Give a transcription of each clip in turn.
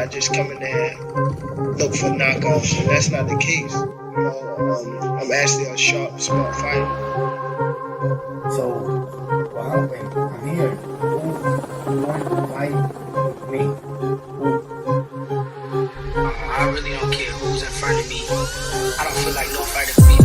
I just come in there and look for knockouts, and that's not the case. You know, I'm actually a sharp, smart fighter. So, well, I'm here. Who wants to fight me? I really don't care who's in front of me. I don't feel like no fighter can beat me.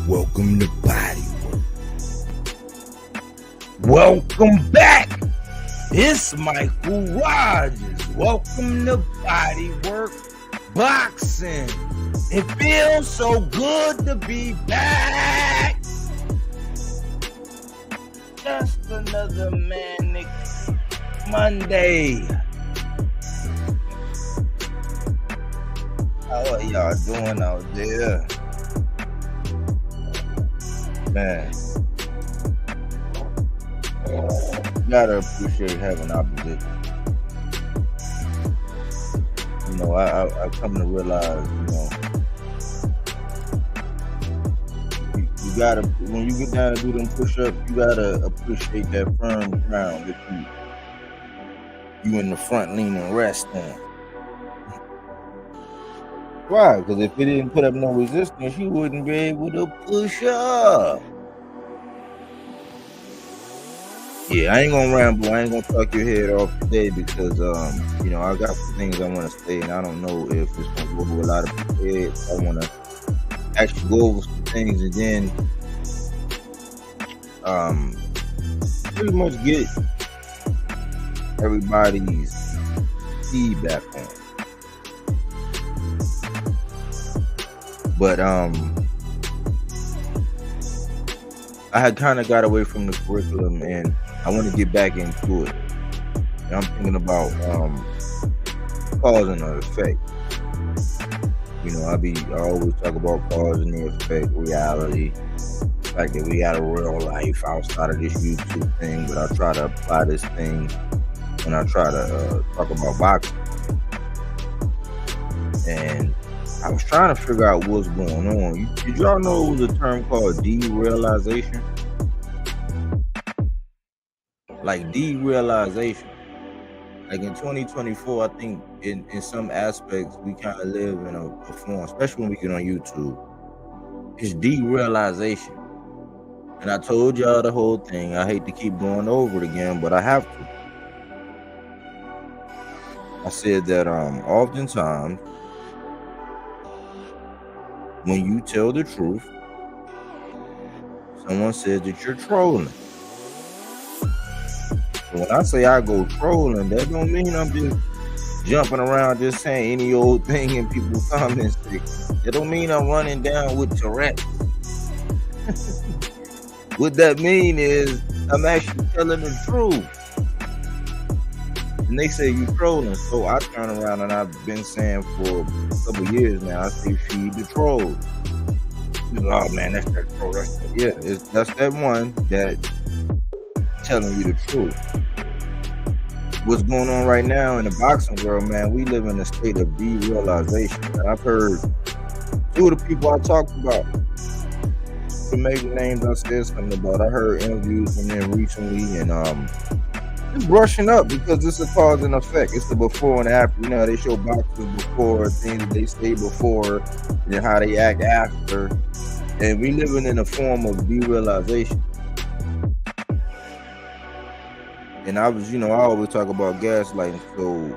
Welcome to Body Work. Welcome back. It's Michael Rogers. Welcome to Body Work Boxing. It feels so good to be back. Just another manic Monday. How are y'all doing out there? Man, you gotta appreciate having opposition. You know, I come to realize, you gotta, when you get down to do them push-ups, you gotta appreciate that firm ground that you in the front leaning rest on. Why? Because if it didn't put up no resistance, you wouldn't be able to push up. Yeah, I ain't gonna ramble. I ain't gonna talk your head off today because, I got some things I want to say, and I don't know if it's gonna go over a lot of people's heads. I want to actually go over some things and then, pretty much get everybody's feedback on it. But I had kind of got away from the curriculum and I want to get back into it. And I'm thinking about cause and effect. You know, I always talk about cause and the effect, reality, the fact that we got a real life outside of this YouTube thing, but I try to apply this thing when I try to talk about boxing. And I was trying to figure out what's going on. Did y'all know it was a term called derealization? Like derealization. Like in 2024, I think in some aspects we kind of live in a form, especially when we get on YouTube. It's derealization. And I told y'all the whole thing. I hate to keep going over it again, but I have to. I said that oftentimes when you tell the truth, someone says that you're trolling. So when I say I go trolling, that don't mean I'm just jumping around just saying any old thing in people's comments. That don't mean I'm running down with Tourette. What that mean is I'm actually telling the truth. And they say you trolling, so I turn around and I've been saying for a couple of years now, I say feed the troll. Oh man, that's that troll. That's that one that telling you the truth. What's going on right now in the boxing world, man? We live in a state of derealization. And I've heard two of the people I talked about, the major names I said something about. I heard interviews from them recently, and it's brushing up because it's a cause and effect. It's the before and after. You know, they show boxers before, things that they say before, and then how they act after. And we living in a form of derealization. And I always talk about gaslighting. So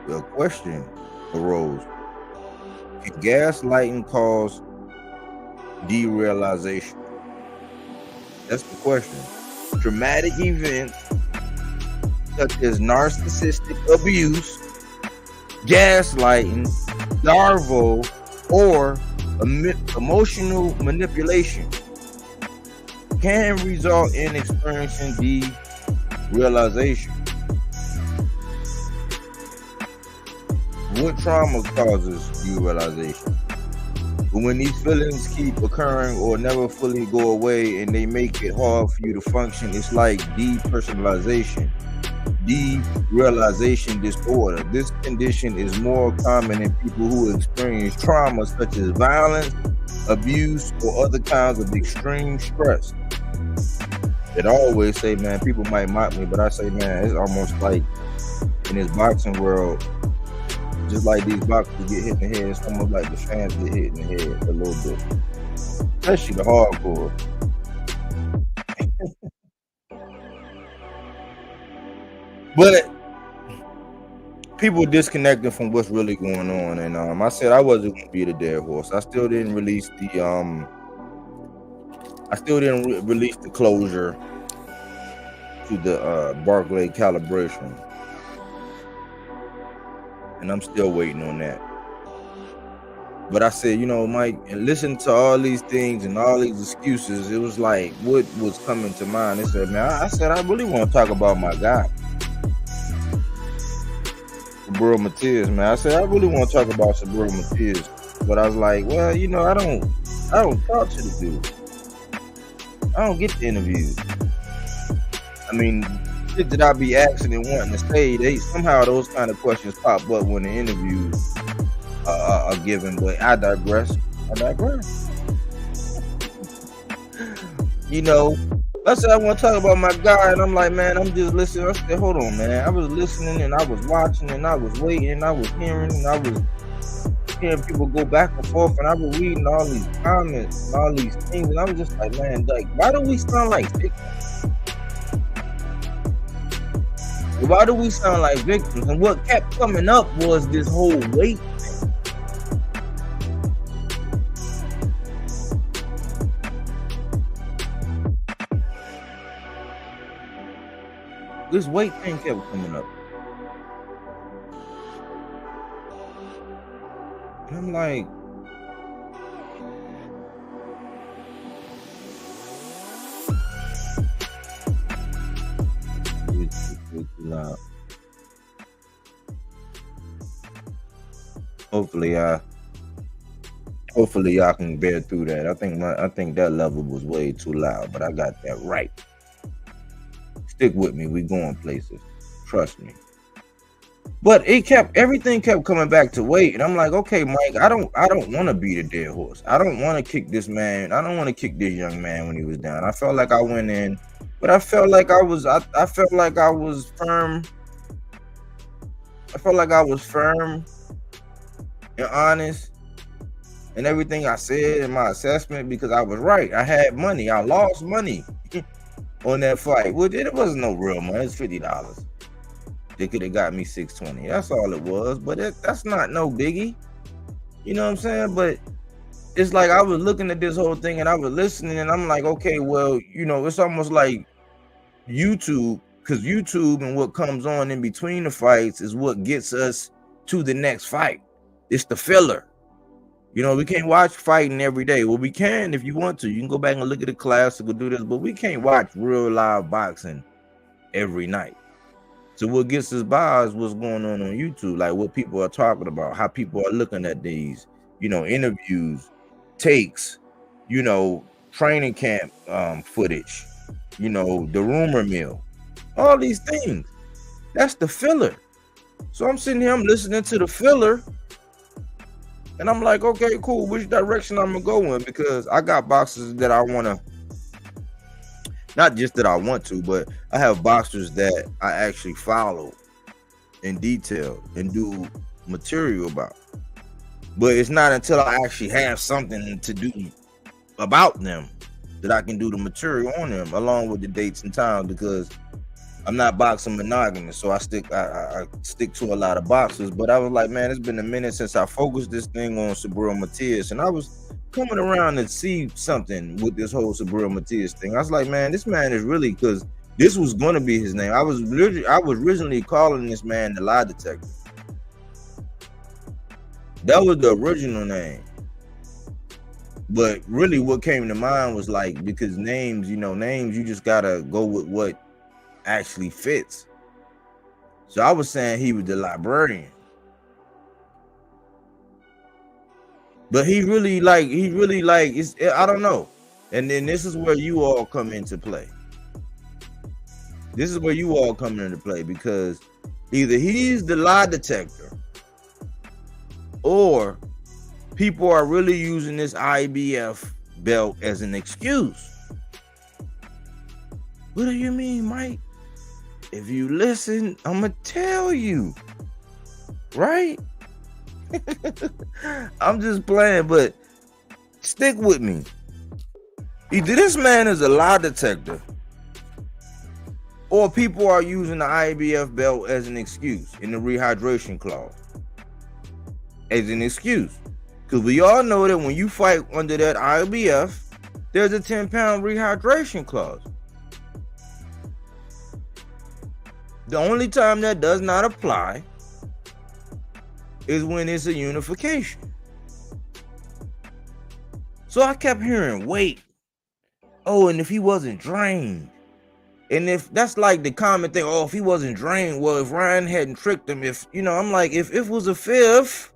the question arose: can gaslighting cause derealization? That's the question. Traumatic events such as narcissistic abuse, gaslighting, DARVO, or emotional manipulation can result in experiencing derealization. What trauma causes derealization? But when these feelings keep occurring or never fully go away and they make it hard for you to function, it's like depersonalization, derealization disorder. This condition is more common in people who experience trauma such as violence, abuse, or other kinds of extreme stress. And I always say, man, people might mock me, but I say, man, it's almost like in this boxing world, just like these boxers get hit in the head, it's almost like the fans get hit in the head a little bit. Especially the hardcore. But people are disconnected from what's really going on. And I said I wasn't gonna be the dead horse. I still didn't release the release the closure to the Barclay calibration. And I'm still waiting on that. But I said, you know, Mike, and listen to all these things and all these excuses, it was like what was coming to mind. They said, man, I said I really want to talk about my guy, Subriel Matias, man. I said I really want to talk about Subriel Matias. But I was like, well, you know, I don't talk to the dude. I don't get the interviews. I mean, shit that I be asking and wanting to say, somehow those kind of questions pop up when the interviews are given. But I digress. You know, I said I want to talk about my guy, and I'm like, man, I'm just listening. I said, hold on, man. I was listening, and I was watching, and I was waiting, and I was hearing, and I was hearing people go back and forth, and I was reading all these comments and all these things, and I was just like, man, like, why do we sound like victims? Why do we sound like victims? And what kept coming up was this whole weight thing. This weight thing kept coming up. And I'm like, it's loud. Hopefully y'all can bear through that. I think that level was way too loud, but I got that right. Stick with me, we going places. Trust me. But everything kept coming back to weight, and I'm like, okay, Mike, I don't want to be the dead horse. I don't want to kick this man. I don't want to kick this young man when he was down. I felt like I went in, but I felt like I was firm. I felt like I was firm and honest in everything I said in my assessment because I was right. I had money. I lost money on that fight. Well, it wasn't no real money. It's $50. They could have got me $620. That's all it was. But that's not no biggie. You know what I'm saying? But it's like I was looking at this whole thing and I was listening and I'm like, okay, well, you know, it's almost like YouTube, because YouTube and what comes on in between the fights is what gets us to the next fight. It's the filler. You know, we can't watch fighting every day. Well, we can if you want to. You can go back and look at the classic or do this, but we can't watch real live boxing every night. So what gets us by is what's going on YouTube, like what people are talking about, how people are looking at these, you know, interviews, takes, you know, training camp footage, you know, the rumor mill, all these things. That's the filler. So I'm sitting here, I'm listening to the filler, and I'm like, okay, cool. Which direction I'm gonna go in? Because I got boxers that I want to. Not just that I want to, but I have boxers that I actually follow in detail and do material about. But it's not until I actually have something to do about them that I can do the material on them, along with the dates and times, because I'm not boxing monogamous, so I stick to a lot of boxers. But I was like, man, it's been a minute since I focused this thing on Subriel Matias, and I was coming around to see something with this whole Subriel Matias thing. I was like, man, this man is really, because this was going to be his name. I was originally calling this man the lie detector. That was the original name. But really what came to mind was like, because names, you just gotta go with what actually fits. So I was saying he was the librarian. But he really like, it's, I don't know. And then this is where you all come into play. This is where you all come into play, because either he's the lie detector, or people are really using this IBF belt as an excuse. What do you mean, Mike? If you listen, I'm gonna tell you, right? I'm just playing, but stick with me. Either this man is a lie detector, or people are using the IBF belt as an excuse in the rehydration clause. As an excuse. Because we all know that when you fight under that IBF, there's a 10-pound rehydration clause. The only time that does not apply is when it's a unification. So I kept hearing, wait. Oh, and if he wasn't drained. And if that's like the common thing, oh, if he wasn't drained, well, if Ryan hadn't tricked him, if, I'm like, if it was a fifth,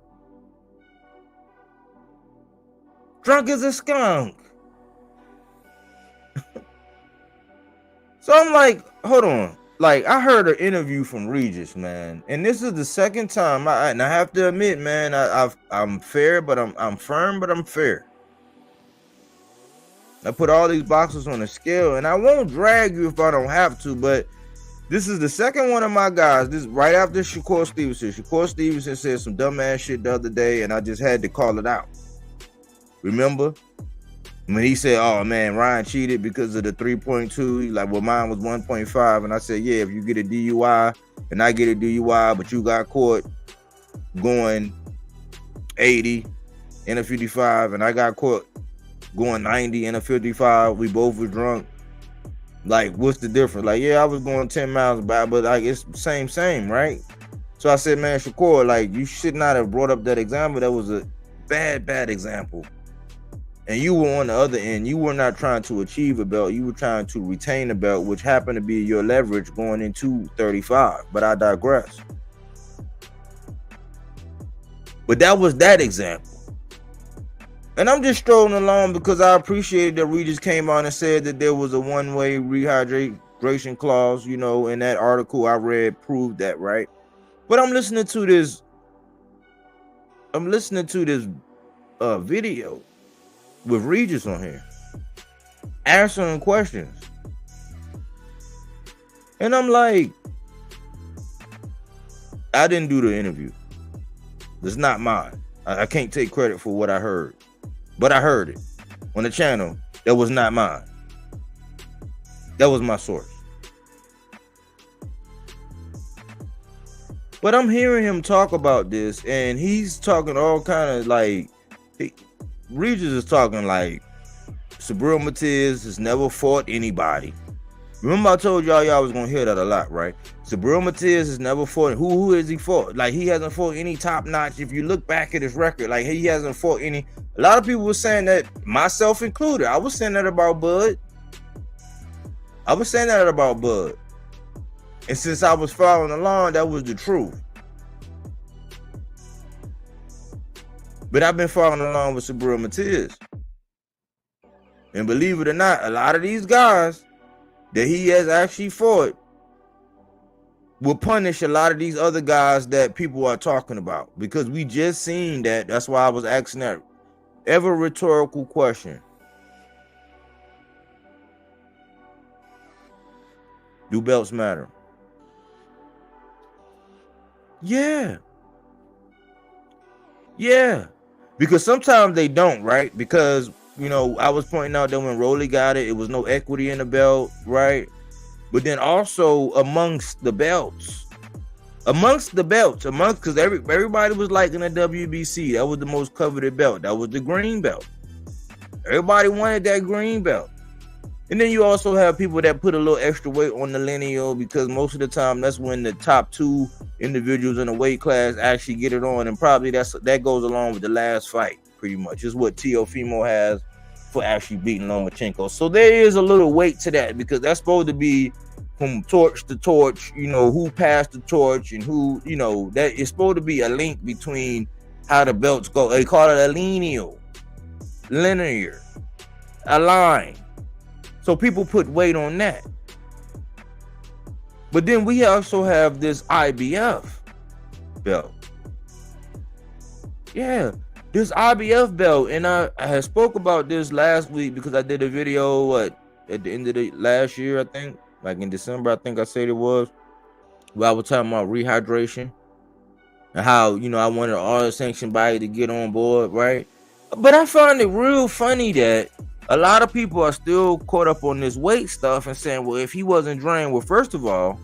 drunk as a skunk. So I'm like, hold on. Like, I heard an interview from Regis, man, and this is the second time. And I have to admit, man, I'm fair, but I'm firm, but I'm fair. I put all these boxes on a scale, and I won't drag you if I don't have to, but this is the second one of my guys. This is right after Shakur Stevenson. Shakur Stevenson said some dumbass shit the other day, and I just had to call it out. Remember? When he said, oh man, Ryan cheated because of the 3.2, he's like, well, mine was 1.5. And I said, yeah, if you get a DUI and I get a DUI, but you got caught going 80 in a 55, and I got caught going 90 in a 55, we both were drunk. Like, what's the difference? Like, yeah, I was going 10 miles by, but like, it's same, right? So I said, man, Shakur, like, you should not have brought up that example. That was a bad example. And you were on the other end. You were not trying to achieve a belt. You were trying to retain a belt, which happened to be your leverage going into 35. But I digress. But that was that example. And I'm just strolling along because I appreciated that Regis came on and said that there was a one-way rehydration clause, in that article I read proved that, right? But I'm listening to this video with Regis on here, answering questions. And I'm like, I didn't do the interview. It's not mine. I can't take credit for what I heard. But I heard it on the channel. That was not mine. That was my source. But I'm hearing him talk about this, and he's talking all kind of like, Regis is talking like Subriel Matias has never fought anybody. Remember I told y'all was gonna hear that a lot, right? Subriel Matias has never fought. Who has he fought? Like, he hasn't fought any top notch. If you look back at his record, like, he hasn't fought any. A lot of people were saying that, myself included. I was saying that about Bud. And since I was following along, that was the truth. But I've been following along with Subriel Matias. And believe it or not, a lot of these guys that he has actually fought will punish a lot of these other guys that people are talking about. Because we just seen that. That's why I was asking that ever rhetorical question. Do belts matter? Yeah. Because sometimes they don't, right? Because, I was pointing out that when Rolly got it, it was no equity in the belt, right? But then also amongst the belts, because everybody was liking the WBC. That was the most coveted belt. That was the green belt. Everybody wanted that green belt. And then you also have people that put a little extra weight on the lineal, because most of the time that's when the top two individuals in the weight class actually get it on, and probably that goes along with the last fight. pretty much. Is what Teofimo has for actually beating Lomachenko. So there is a little weight to that, because that's supposed to be from torch to torch, you know, who passed the torch and who, you know, that is supposed to be a link between how the belts go. They call it a linear, a line. So people put weight on that. But then we also have this IBF belt. Yeah, this IBF belt, and I had spoke about this last week because I did a video at the end of the last year, I think, like in December, I think I said it was, where I was talking about rehydration and how, you know, I wanted all the sanctioned body to get on board, right? But I found it real funny that a lot of people are still caught up on this weight stuff and saying, well, if he wasn't drained, well, first of all,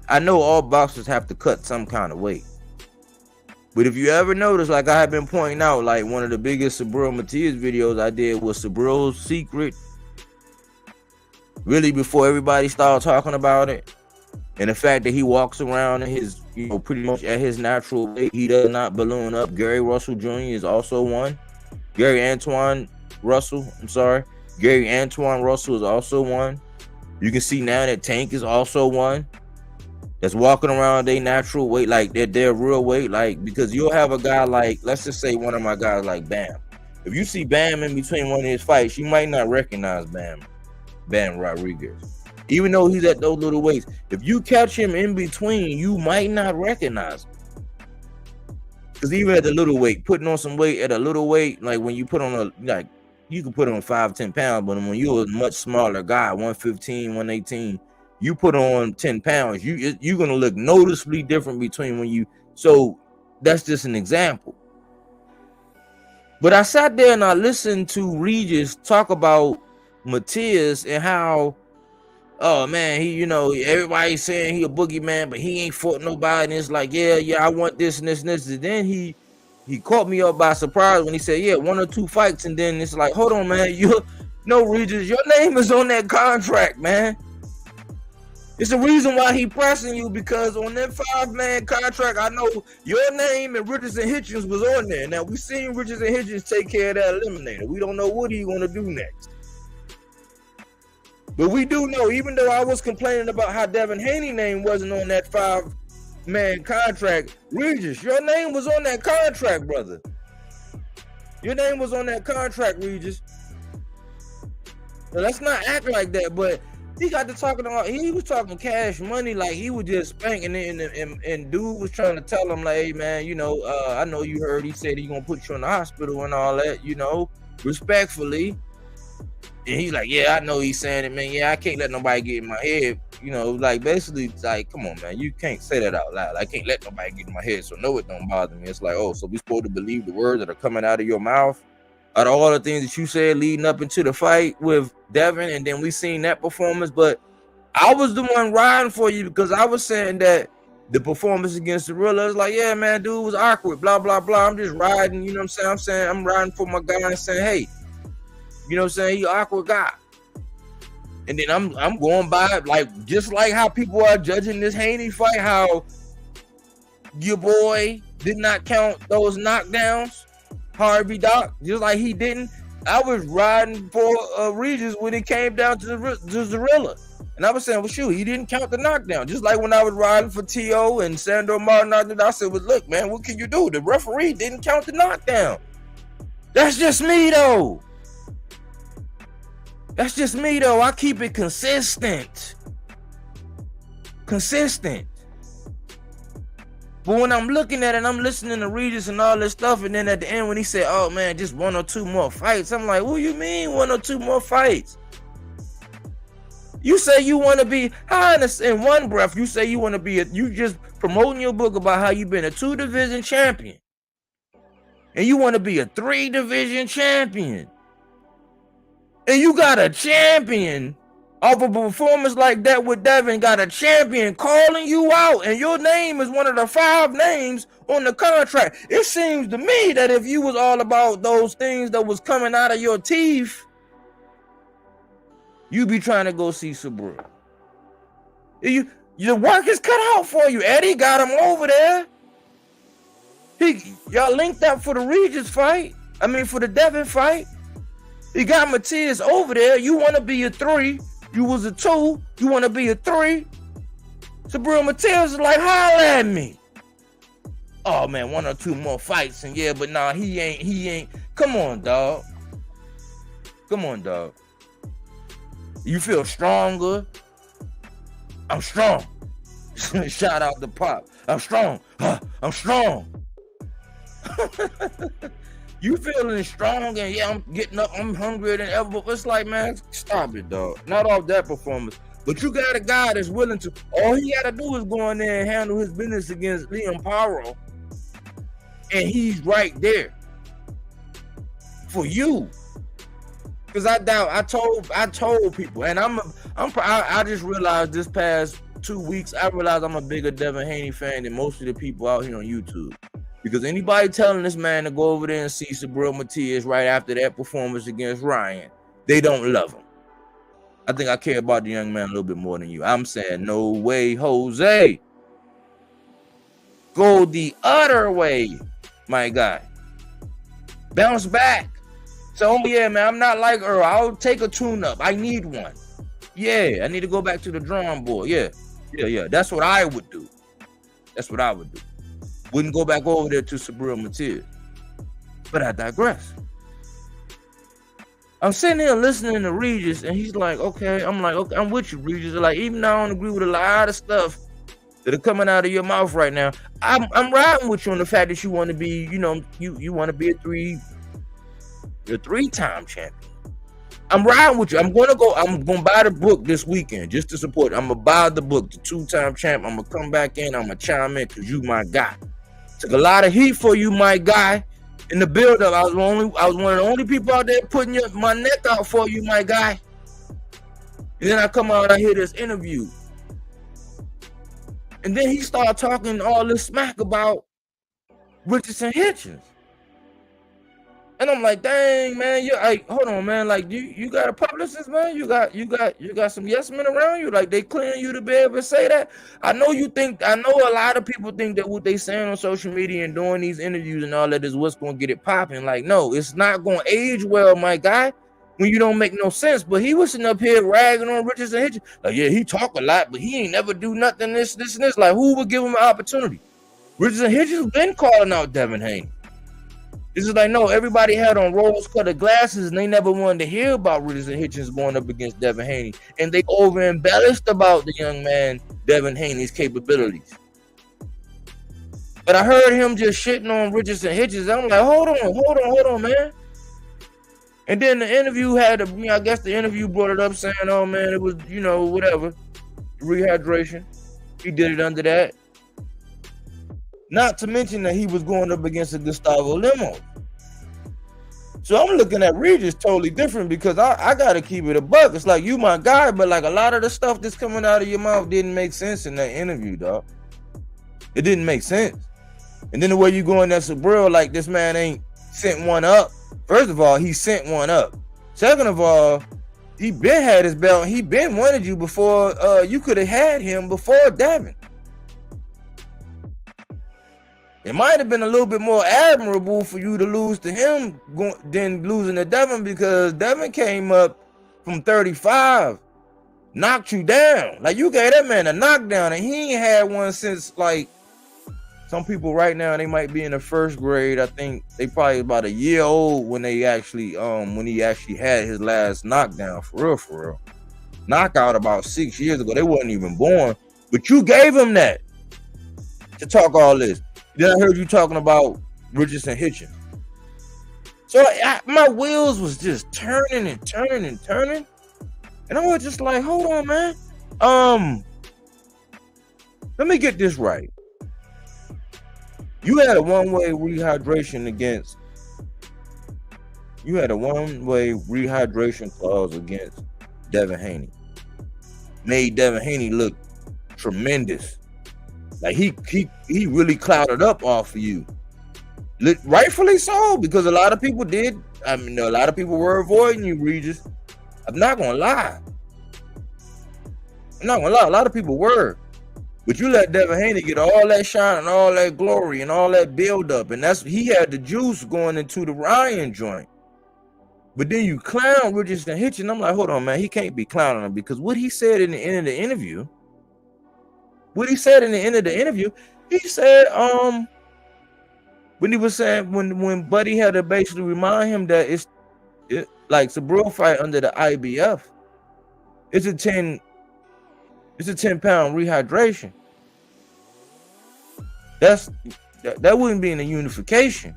I know all boxers have to cut some kind of weight. But if you ever notice, like I have been pointing out, like one of the biggest Subriel Matias videos I did was Subriel's secret, really before everybody started talking about it. And the fact that he walks around in his, you know, pretty much at his natural weight, he does not balloon up. Gary Russell Jr. is also one. Gary Antoine Russell is also one. You can see now that Tank is also one that's walking around their natural weight, like their real weight, like, because you'll have a guy like, let's just say one of my guys like Bam. If you see Bam in between one of his fights, you might not recognize Bam Rodriguez. Even though he's at those little weights, if you catch him in between, you might not recognize him. Because even at the little weight, putting on some weight at a little weight, like when you put on a, like, you can put on 5-10 pounds, but when you're a much smaller guy, 115, 118, you put on 10 pounds, you're going to look noticeably different between when you, so that's just an example. But I sat there and I listened to Regis talk about Matias and how, oh man, he, you know, everybody's saying he a boogeyman, but he ain't fought nobody. And it's like, yeah, I want this and this and this. And then he caught me up by surprise when he said, yeah, 1 or 2 fights. And then it's like, hold on, man, Regis, your name is on that contract, man. It's the reason why he pressing you, because on that 5-man contract, I know your name and Regis and Hitchens was on there. Now we seen Regis and Hitchens take care of that eliminator. We don't know what he's gonna do next. But we do know, even though I was complaining about how Devin Haney's name wasn't on that 5-man contract, Regis, your name was on that contract, brother. Your name was on that contract, Regis. Now, let's not act like that, but he got to talking about, he was talking cash money, like he was just spanking it, and dude was trying to tell him, like, hey man, you know, I know you heard he said he gonna put you in the hospital and all that, you know, respectfully. And he's like, yeah, I know he's saying it, man. Yeah, I can't let nobody get in my head. You know, like basically, it's like, come on, man, you can't say that out loud. I can't let nobody get in my head, so no, it don't bother me. It's like, oh, so we supposed to believe the words that are coming out of your mouth? Out of all the things that you said leading up into the fight with Devin, and then we seen that performance. But I was the one riding for you, because I was saying that the performance against the Subriel, was like, yeah, man, dude was awkward, blah, blah, blah. I'm just riding, you know what I'm saying? I'm riding for my guy and saying, hey, you know what I'm saying, he an awkward guy. And then I'm going by, like, just like how people are judging this Haney fight, how your boy did not count those knockdowns, Harvey Doc, just like he didn't. I was riding for Regis when it came down to the Zorilla. And I was saying, well, shoot, he didn't count the knockdown. Just like when I was riding for T.O. and Sandor Martin, I said, well, look, man, what can you do? The referee didn't count the knockdown. That's just me, though. That's just me, though. I keep it consistent. But when I'm looking at it, I'm listening to Regis and all this stuff, and then at the end when he said, oh man, just 1 or 2 more fights, I'm like, what do you mean 1 or 2 more fights? You say you want to be, in one breath, you say you want to be, you just promoting your book about how you've been a 2-division champion. And you want to be a 3-division champion. And you got a champion off a performance like that with Devin, got a champion calling you out, and your name is one of the 5 names on the contract. It seems to me that if you was all about those things that was coming out of your teeth, you be trying to go see Subriel. Your work is cut out for you. Eddie got him over there. Y'all linked up for the Regis fight. I mean, for the Devin fight. He got Matias over there. You want to be a 3. You was a 2. You want to be a 3. Subriel Matias is like, holla at me. Oh, man, 1 or 2 more fights. And yeah, but nah, he ain't. Come on, dog. Come on, dog. You feel stronger? I'm strong. Shout out to Pop. I'm strong. I'm strong. You feeling strong and yeah, I'm getting up, I'm hungrier than ever, but it's like, man, stop it, dog. Not off that performance. But you got a guy that's willing to, all he got to do is go in there and handle his business against Paro. And he's right there for you. Because I told people, and I just realized this past 2 weeks, I realized I'm a bigger Devin Haney fan than most of the people out here on YouTube. Because anybody telling this man to go over there and see Subriel Matias right after that performance against Ryan, they don't love him. I think I care about the young man a little bit more than you. I'm saying, no way, Jose. Go the other way, my guy. Bounce back. So, yeah, man, I'm not like Earl. I'll take a tune-up. I need one. Yeah, I need to go back to the drawing board. Yeah. That's what I would do. Wouldn't go back over there to Subriel Matias. But I digress. I'm sitting here listening to Regis, and he's like, okay. I'm like, okay, I'm with you, Regis. Like, even though I don't agree with a lot of stuff that are coming out of your mouth right now, I'm riding with you on the fact that you want to be, you want to be a 3-time champion. I'm riding with you. I'm gonna buy the book this weekend just to support. I'm gonna buy the book, the 2-time champ. I'm gonna come back in. I'm gonna chime in because you my guy. Took a lot of heat for you, my guy. In the build-up, I was one of the only people out there putting my neck out for you, my guy. And then I come out, I hear this interview, and then he started talking all this smack about Richardson Hitchens. And I'm like, dang, man, you like, hold on, man, like you got a publicist, man, you got some yes men around you, like they clearing you to be able to say that. I know a lot of people think that what they saying on social media and doing these interviews and all that is what's gonna get it popping. Like, no, it's not gonna age well, my guy, when you don't make no sense. But he was sitting up here ragging on Richardson Hitchens, like, yeah, he talk a lot, but he ain't never do nothing, this and this. Like, who would give him an opportunity? Richardson Hitchens been calling out Devin Haney. This is like, no, everybody had on rose-colored glasses and they never wanted to hear about Richardson Hitchens going up against Devin Haney. And they over-embellished about the young man, Devin Haney's capabilities. But I heard him just shitting on Richardson Hitchens. I'm like, hold on, man. And then the interview I guess the interview brought it up saying, oh, man, it was, whatever, rehydration. He did it under that. Not to mention that he was going up against a Gustavo Limo. So I'm looking at Regis totally different because I got to keep it a buck. It's like, you my guy, but like a lot of the stuff that's coming out of your mouth didn't make sense in that interview, dog. It didn't make sense. And then the way you going at Subriel, like this man ain't sent one up. First of all, he sent one up. Second of all, he been had his belt. He been wanted you before you could have had him before Devin. It might have been a little bit more admirable for you to lose to him than losing to Devin, because Devin came up from 35, knocked you down. Like, you gave that man a knockdown, and he ain't had one since, like, some people right now, they might be in the first grade. I think they probably about a year old when they actually, when he actually had his last knockdown, for real. Knockout about 6 years ago. They wasn't even born, but you gave him that to talk all this. Then I heard you talking about Richardson Hitchens. So my wheels was just turning. And I was just like, hold on, man. Let me get this right. You had a one-way rehydration clause against Devin Haney. Made Devin Haney look tremendous. Like he really clouded up off of you. Rightfully so, because a lot of people did. I mean, a lot of people were avoiding you, Regis. I'm not gonna lie. A lot of people were. But you let Devin Haney get all that shine and all that glory and all that build up, and he had the juice going into the Ryan joint. But then you clown Regis and Hitchens. I'm like, hold on, man, he can't be clowning him, because what he said in the end of the interview, he said, when he was saying when Buddy had to basically remind him that it's like Subriel fight under the IBF, it's a 10 pound rehydration. That wouldn't be in a unification.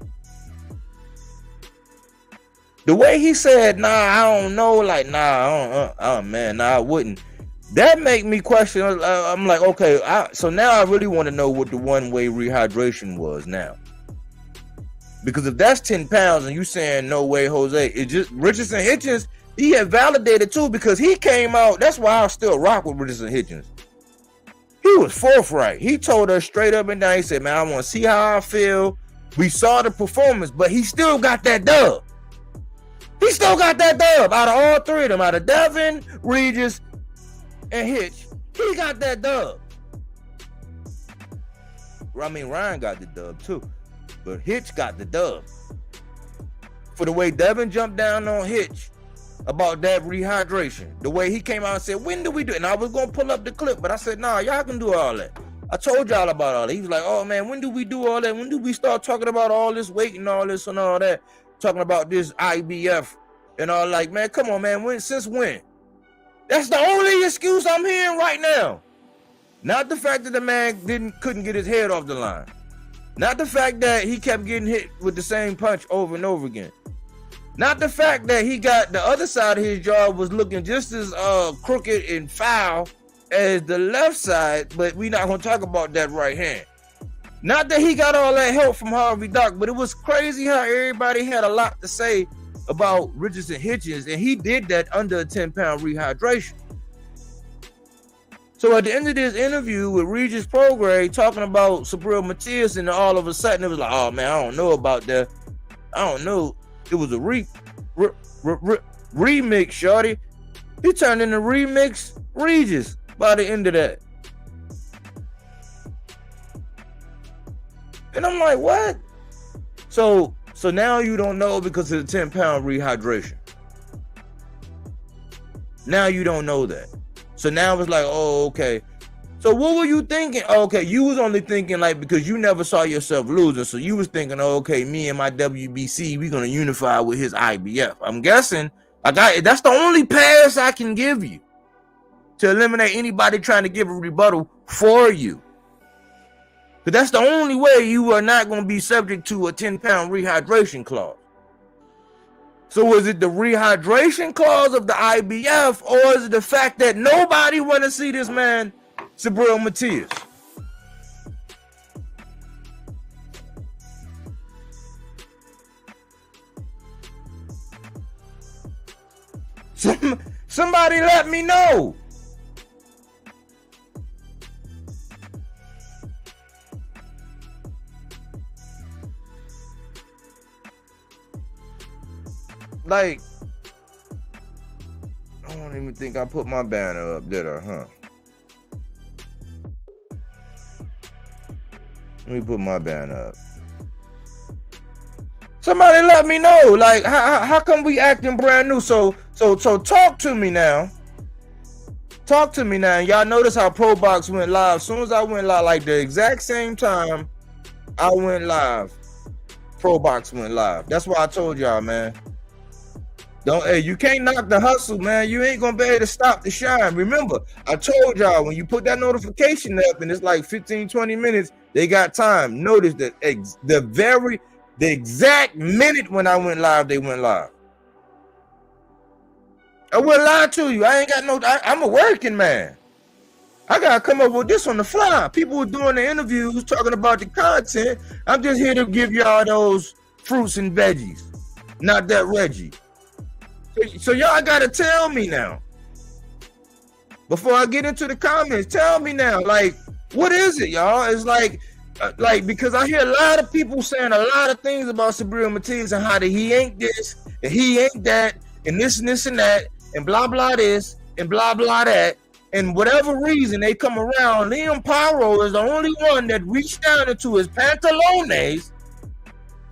The way he said, nah, I don't know, like, nah, I wouldn't. That make me question. I'm like, okay, so now I really want to know what the one-way rehydration was now. Because if that's 10 pounds and you saying no way, Jose, it just Regis and Hitchens, he had validated too, because he came out. That's why I still rock with Regis and Hitchens. He was forthright. He told us straight up and down. He said, man, I want to see how I feel. We saw the performance, but he still got that dub. He still got that dub out of all three of them, out of Devin, Regis, and Hitch. He got that dub. I mean, Ryan got the dub too, but Hitch got the dub. For the way Devin jumped down on Hitch about that rehydration, the way he came out and said, when do we do it? And I was going to pull up the clip, but I said, nah, y'all can do all that. I told y'all about all that. He was like, oh man, when do we do all that? When do we start talking about all this weight and all this and all that? Talking about this IBF and all. Like, man, come on, man. Since when? That's the only excuse I'm hearing right now. Not the fact that the man couldn't get his head off the line. Not the fact that he kept getting hit with the same punch over and over again. Not the fact that he got the other side of his jaw was looking just as crooked and foul as the left side, but we're not going to talk about that right hand. Not that he got all that help from Harvey Doc, but it was crazy how everybody had a lot to say about Regis and Hitchens, and he did that under a 10-pound rehydration. So at the end of this interview with Regis Prograis talking about Subriel Matias, and all of a sudden it was like, oh man, I don't know about that. I don't know. It was a remix, shorty. He turned into remix Regis by the end of that. And I'm like, what? So now you don't know because of the 10-pound rehydration. Now you don't know that. So now it's like, oh, okay. So what were you thinking? Okay, you was only thinking like because you never saw yourself losing. So you was thinking, oh, okay, me and my WBC, we're going to unify with his IBF. I'm guessing that's the only pass I can give you to eliminate anybody trying to give a rebuttal for you. But that's the only way you are not going to be subject to a 10-pound rehydration clause. So was it the rehydration clause of the IBF, or is it the fact that nobody want to see this man, Subriel Matias? Somebody let me know. Like, I don't even think I put my banner up, did I, huh? Let me put my banner up. Somebody let me know. Like, how come we acting brand new? So talk to me now. Talk to me now. Y'all notice how Pro Box went live. As soon as I went live, like the exact same time I went live, Pro Box went live. That's why I told y'all, man. You can't knock the hustle, man. You ain't gonna be able to stop the shine. Remember, I told y'all when you put that notification up and it's like 15-20 minutes, they got time. Notice that the exact minute when I went live, they went live. I wouldn't lie to you. I ain't got I'm a working man. I gotta come up with this on the fly. People were doing the interviews, talking about the content. I'm just here to give y'all those fruits and veggies, not that Reggie. So y'all gotta tell me now. Before I get into the comments, tell me now. Like, what is it, y'all? It's like because I hear a lot of people saying a lot of things about Subriel Matias and how that he ain't this and he ain't that and this and that and blah blah this and blah blah that. and whatever reason they come around, Liam Paro is the only one that reached down into his pantalones,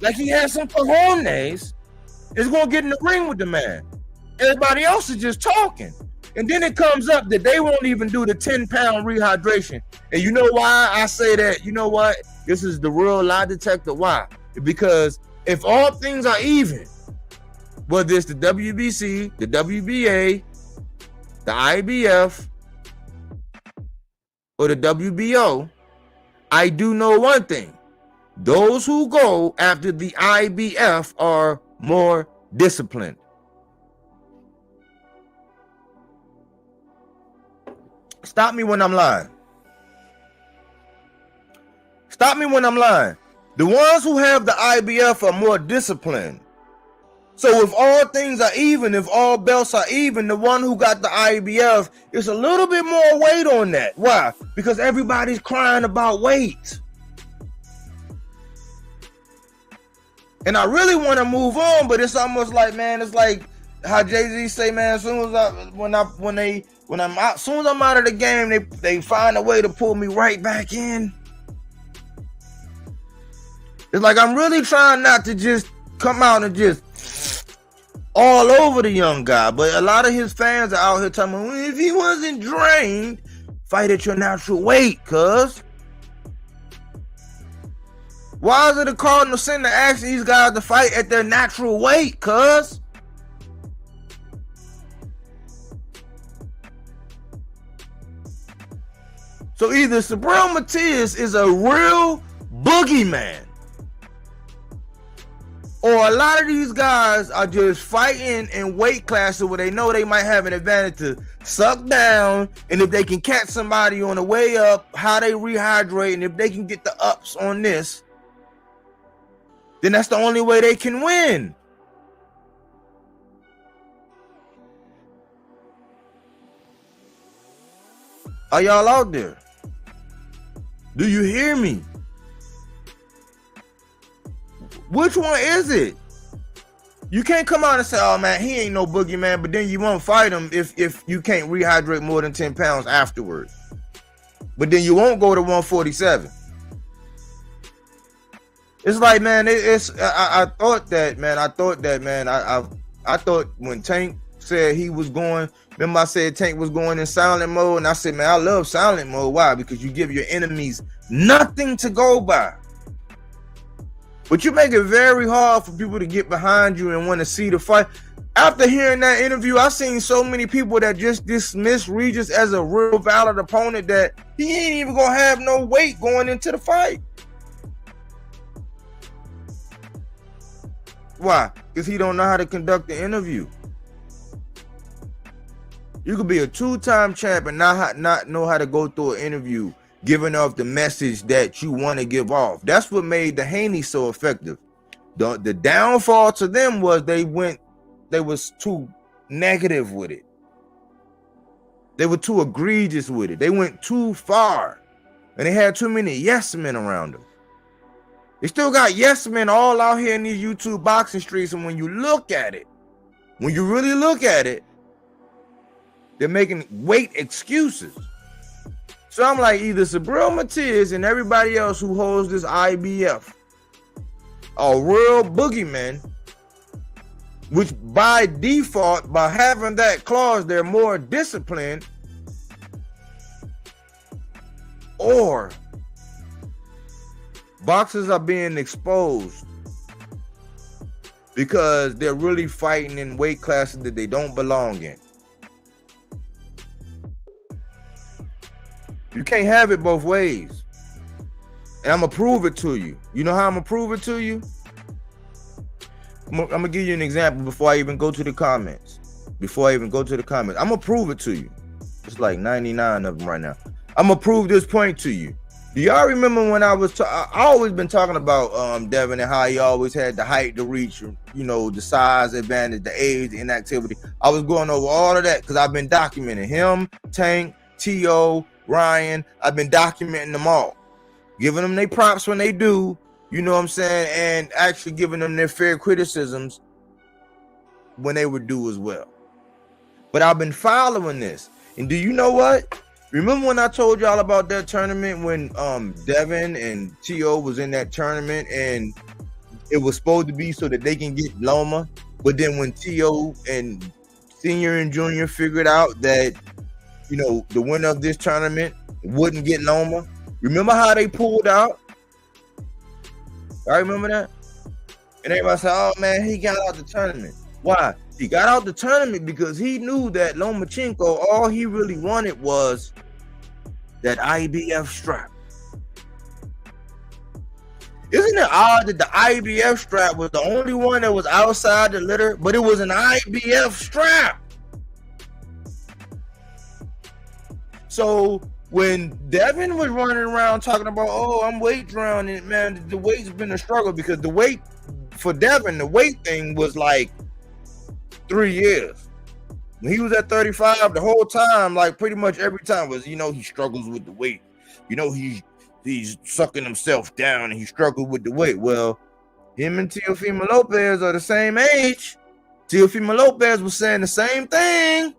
like he has some cojones, is gonna get in the ring with the man. Everybody else is just talking. And then it comes up that they won't even do the 10-pound rehydration. And you know why I say that? You know what? This is the real lie detector. Why? Because if all things are even, whether it's the WBC, the WBA, the IBF, or the WBO, I do know one thing. Those who go after the IBF are more disciplined. Stop me when I'm lying. Stop me when I'm lying. The ones who have the IBF are more disciplined. So if all things are even, if all belts are even, the one who got the IBF is a little bit more weight on that. Why? Because everybody's crying about weight. And I really want to move on, but it's almost like, man, it's like how Jay-Z say, man, as soon as I'm out of the game, they find a way to pull me right back in. It's like I'm really trying not to just come out and just all over the young guy, but a lot of his fans are out here telling me, well, if he wasn't drained, fight at your natural weight, cuz. Why is it a cardinal sin to ask these guys to fight at their natural weight, cuz? So either Subriel Matias is a real boogeyman, or a lot of these guys are just fighting in weight classes where they know they might have an advantage to suck down, and if they can catch somebody on the way up, how they rehydrate, and if they can get the ups on this, then that's the only way they can win. Are y'all out there? Do you hear me? Which one is it? You can't come out and say, oh man, he ain't no boogeyman, but then you won't fight him if you can't rehydrate more than 10 pounds afterwards. But then you won't go to 147. It's like, man, I thought that, man. I thought when Tank said he was going, remember I said Tank was going in silent mode, and I said, man, I love silent mode. Why? Because you give your enemies nothing to go by. But you make it very hard for people to get behind you and want to see the fight. After hearing that interview, I've seen so many people that just dismiss Regis as a real valid opponent that he ain't even gonna have no weight going into the fight. Why? Because he don't know how to conduct the interview. You could be a two-time champ and not know how to go through an interview, giving off the message that you want to give off. That's what made the Haney so effective. The downfall to them was they was too negative with it. They were too egregious with it. They went too far. And they had too many yes men around them. They still got yes men all out here in these YouTube boxing streets, and when you look at it, when you really look at it, they're making weight excuses. So I'm like, either Subriel Matias and everybody else who holds this IBF are real boogeymen, which by default, by having that clause, they're more disciplined, or boxers are being exposed because they're really fighting in weight classes that they don't belong in. You can't have it both ways. And I'm going to prove it to you. You know how I'm going to prove it to you? I'm going to give you an example before I even go to the comments. I'm going to prove it to you. It's like 99 of them right now. I'm going to prove this point to you. Do y'all remember when I always been talking about Devin and how he always had the height, the reach, you know, the size advantage, the age, the inactivity. I was going over all of that because I've been documenting him, Tank, T.O., Ryan. I've been documenting them all, giving them their props when they do, you know what I'm saying, and actually giving them their fair criticisms when they would do as well. But I've been following this. And do you know what? Remember when I told y'all about that tournament when Devin and T.O. was in that tournament and it was supposed to be so that they can get Loma, but then when T.O. and Senior and Junior figured out that, you know, the winner of this tournament wouldn't get Loma, remember how they pulled out? I remember that? And everybody said, oh man, he got out the tournament. Why? He got out the tournament because he knew that Lomachenko, all he really wanted was that IBF strap. Isn't it odd that the IBF strap was the only one that was outside the litter, but it was an IBF strap? So when Devin was running around talking about, oh, I'm weight drowning, man, the weight's been a struggle because the weight for Devin, the weight thing was like 3 years. When he was at 35, the whole time, like pretty much every time was, you know, he struggles with the weight. You know, he's sucking himself down and he struggled with the weight. Well, him and Teofimo Lopez are the same age. Teofimo Lopez was saying the same thing.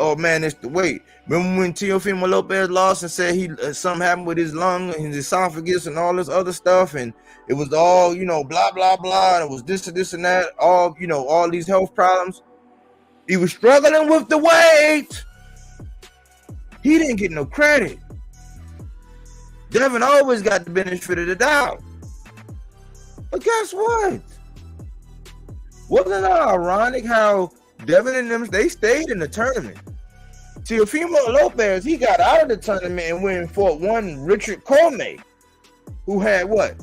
Oh man, it's the weight. Remember when Teofimo Lopez lost and said something happened with his lung and his esophagus and all this other stuff, and it was all, you know, blah blah blah, and it was this and this and that, all, you know, all these health problems. He was struggling with the weight. He didn't get no credit. Devin always got the benefit of the doubt. But guess what? Wasn't it ironic how Devin and them, they stayed in the tournament? Teofimo Lopez, he got out of the tournament and went and fought one Richard Colmay, who had what?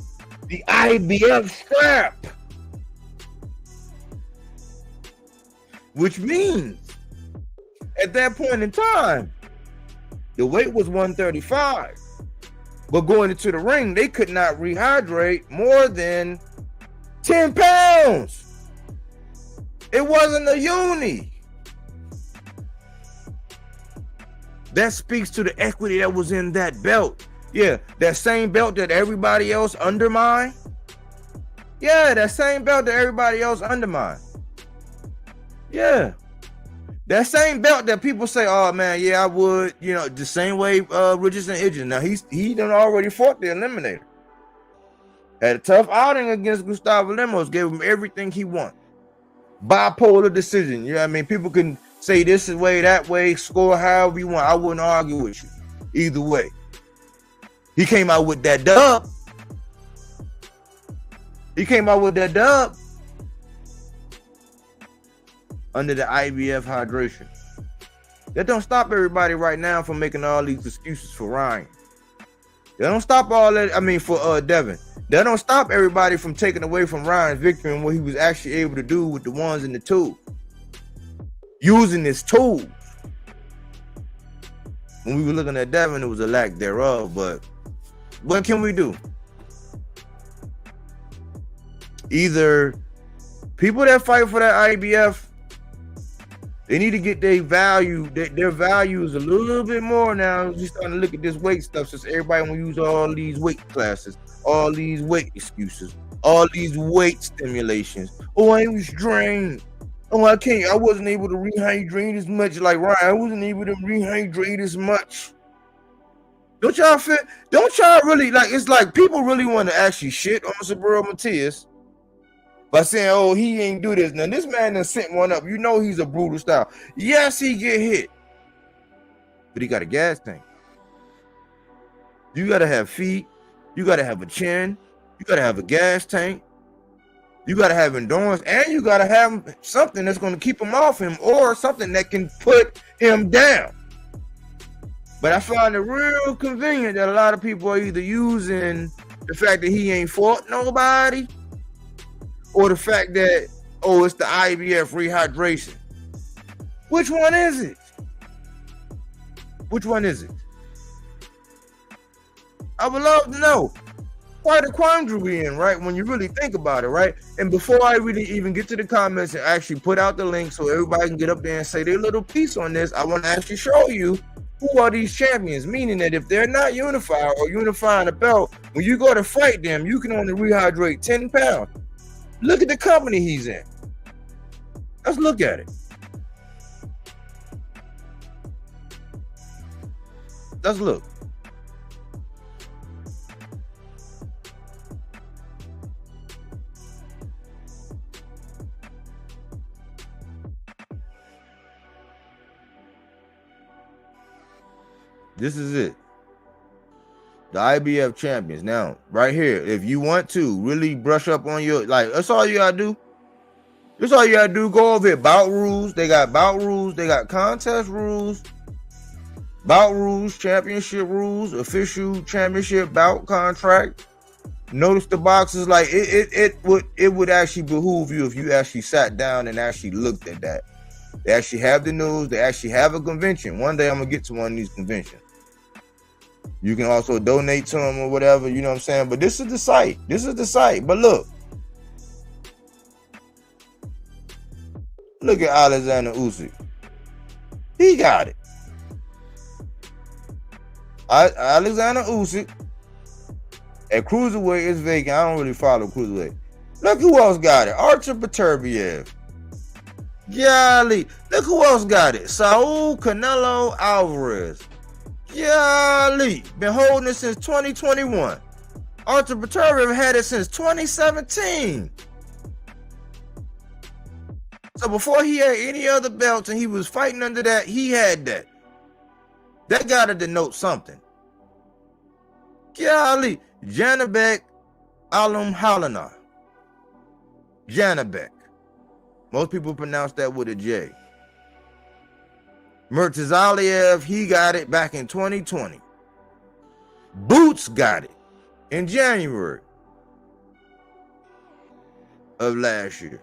The IBF strap. Which means, at that point in time, the weight was 135. But going into the ring, they could not rehydrate more than 10 pounds. It wasn't a uni. That speaks to the equity that was in that belt. Yeah, that same belt that everybody else undermined. Yeah, that same belt that everybody else undermined. Yeah. That same belt that people say, oh man, yeah, I would, you know, the same way Regis and Idris. Now he done already fought the Eliminator. Had a tough outing against Gustavo Lemos, gave him everything he wanted. Bipolar decision. You know what I mean? People can say this is way, that way, score however you want. I wouldn't argue with you. Either way. He came out with that dub. He came out with that dub under the IBF hydration. That don't stop everybody right now from making all these excuses for Ryan. That don't stop all that, I mean, for Devin. That don't stop everybody from taking away from Ryan's victory and what he was actually able to do with the ones and the twos. Using his tools. When we were looking at Devin, it was a lack thereof, but what can we do? Either people that fight for that IBF, they need to get their value, their values a little bit more now. We're starting to look at this weight stuff since everybody want to use all these weight classes, all these weight excuses, all these weight stimulations. Oh, I was drained. Oh, I wasn't able to rehydrate as much like Ryan. I wasn't able to rehydrate as much. Don't y'all really, like, it's like people really want to actually shit on Subriel Matias by saying, oh, he ain't do this. Now, this man done sent one up. You know he's a brutal style. Yes, he get hit. But he got a gas tank. You got to have feet. You got to have a chin. You got to have a gas tank. You got to have endurance. And you got to have something that's going to keep him off him or something that can put him down. But I find it real convenient that a lot of people are either using the fact that he ain't fought nobody or the fact that, oh, it's the IBF rehydration. Which one is it? Which one is it? I would love to know. Quite a quandary we in, right? When you really think about it, right? And before I really even get to the comments and actually put out the link so everybody can get up there and say their little piece on this, I want to actually show you who are these champions, meaning that if they're not unified or unifying a belt, when you go to fight them, you can only rehydrate 10 pounds. Look at the company he's in. Let's look at it. Let's look. This is it. The IBF champions. Now, right here, if you want to really brush up on your, like, that's all you gotta do. That's all you gotta do. Go over here. Bout rules. They got bout rules. They got contest rules. Bout rules, championship rules, official championship bout contract. Notice the boxes. Like it would actually behoove you if you actually sat down and actually looked at that. They actually have the news. They actually have a convention. One day I'm gonna get to one of these conventions. You can also donate to them or whatever, you know what I'm saying? But this is the site. This is the site. But look at Alexander Usyk. He got it. Alexander Usyk at cruiserweight is vacant. I don't really follow cruiserweight. Look who else got it. Artur Beterbiev. Golly. Look who else got it. Saul Canelo Alvarez. Golly. Been holding it since 2021. Artur Beterbiev had it since 2017. So before he had any other belts and he was fighting under that, he had that. That got to denote something. Golly. Janibek Alimkhanuly. Janibek. Most people pronounce that with a J. Murtazaliev, he got it back in 2020. Boots got it in January of last year.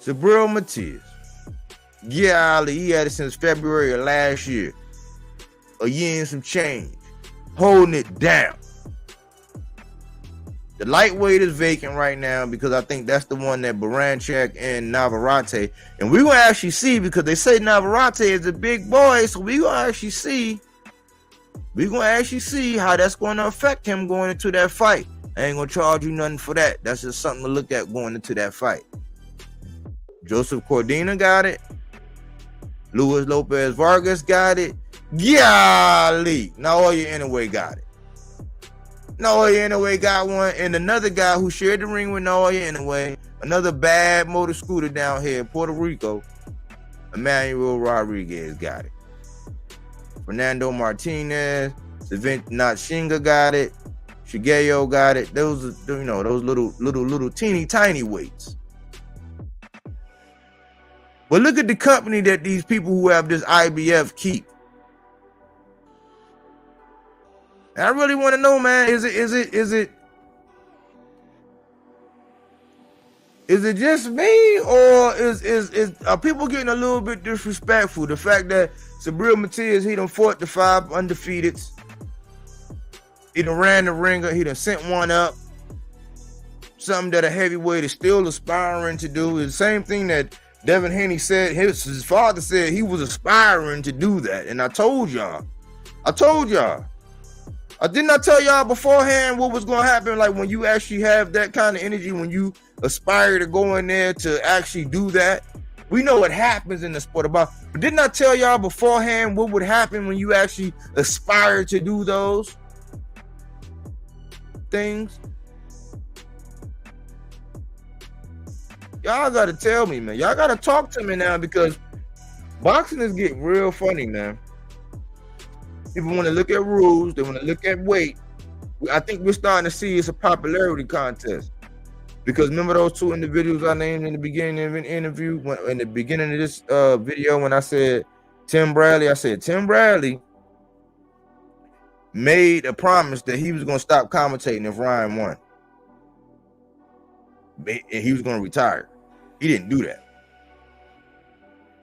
Subriel Matias. Golly, he had it since February of last year. A year and some change. Holding it down. The lightweight is vacant right now because I think that's the one that Baranchek and Navarrete. And we're going to actually see, because they say Navarrete is a big boy, so we're going to actually see. We're going to actually see how that's going to affect him going into that fight. I ain't going to charge you nothing for that. That's just something to look at going into that fight. Joseph Cordina got it. Luis Lopez Vargas got it. Golly. Naoya Inoue got it. Naoya Inoue got one. And another guy who shared the ring with Naoya Inoue, another bad motor scooter down here in Puerto Rico, Emmanuel Rodriguez got it. Fernando Martinez, Savint Shinga got it. Shigeo got it. Those are, you know, those little teeny tiny weights. But look at the company that these people who have this IBF keep. And I really want to know, man, is it just me, or is are people getting a little bit disrespectful? The fact that Subriel Matias, he done fought the 5 undefeateds. He done ran the ringer. He done sent one up. Something that a heavyweight is still aspiring to do. Is the same thing that Devin Haney said. His father said he was aspiring to do that. And I told y'all. I did not tell y'all beforehand what was going to happen. Like when you actually have that kind of energy, when you aspire to go in there to actually do that. We know what happens in the sport about, but didn't I tell y'all beforehand what would happen when you actually aspire to do those things? Y'all got to tell me, man. Y'all got to talk to me now, because boxing is getting real funny, man. People want to look at rules. They want to look at weight. I think we're starting to see it's a popularity contest. Because remember those 2 individuals I named in the beginning of an interview, in the beginning of this video, when I said Tim Bradley, I said Tim Bradley made a promise that he was going to stop commentating if Ryan won. And he was going to retire. He didn't do that.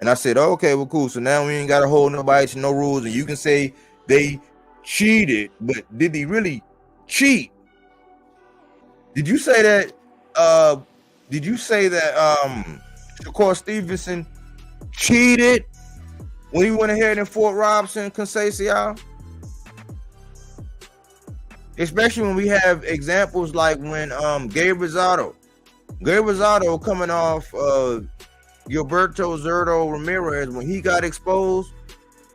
And I said, oh, okay, well, cool. So now we ain't got to hold nobody to no rules. And you can say they cheated, but did they really cheat? Did you say that? Shakur Stevenson cheated when he went ahead and fought Robson Conceição? Especially when we have examples like when Gabe Rosado coming off Gilberto Zurdo Ramirez, when he got exposed,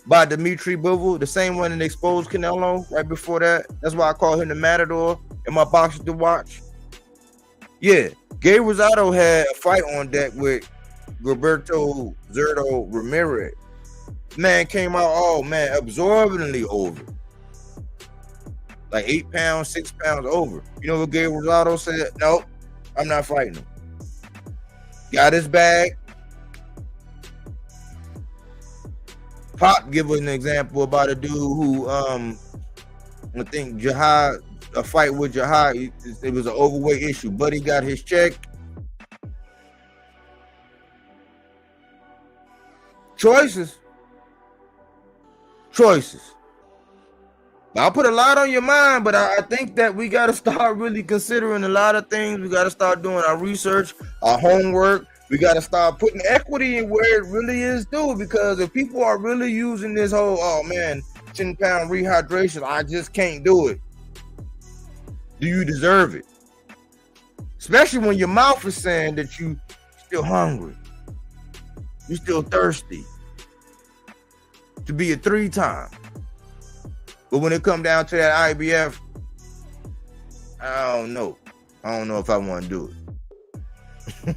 by Dimitri Bivol, the same one that exposed Canelo right before that. That's why I call him the Matador in my boxes to watch. Yeah, Gabe Rosado had a fight on deck with Gilberto Zerto Ramirez. Man came out, oh man, absorbingly over. Like 8 pounds, 6 pounds over. You know what Gabe Rosado said? Nope, I'm not fighting him. Got his bag. Pop give an example about a dude who I think Jihad, a fight with Jihad, it was an overweight issue, but he got his check. Choices. I'll put a lot on your mind, but I think that we got to start really considering a lot of things. We got to start doing our research, our homework. We got to start putting equity in where it really is due, because if people are really using this whole, oh man, 10-pound rehydration, I just can't do it. Do you deserve it? Especially when your mouth is saying that you still hungry. You still thirsty to be a 3-time. But when it come down to that IBF, I don't know if I want to do it.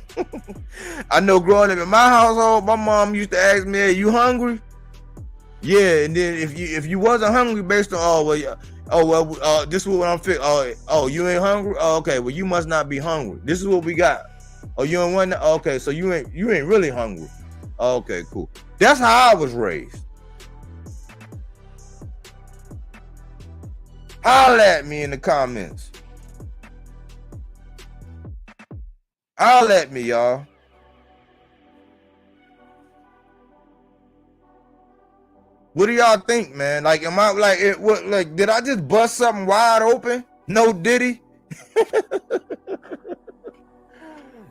I know growing up in my household, my mom used to ask me, "Hey, you hungry?" Yeah, and then if you wasn't hungry, based on this is what I'm feeling. Oh, you ain't hungry? Oh, okay, well you must not be hungry. This is what we got. Oh, you ain't want? Okay, so you ain't really hungry. Okay, cool. That's how I was raised. Holler at me in the comments. Holler at me, y'all. What do y'all think, man? Like, am I like did I just bust something wide open? No Diddy?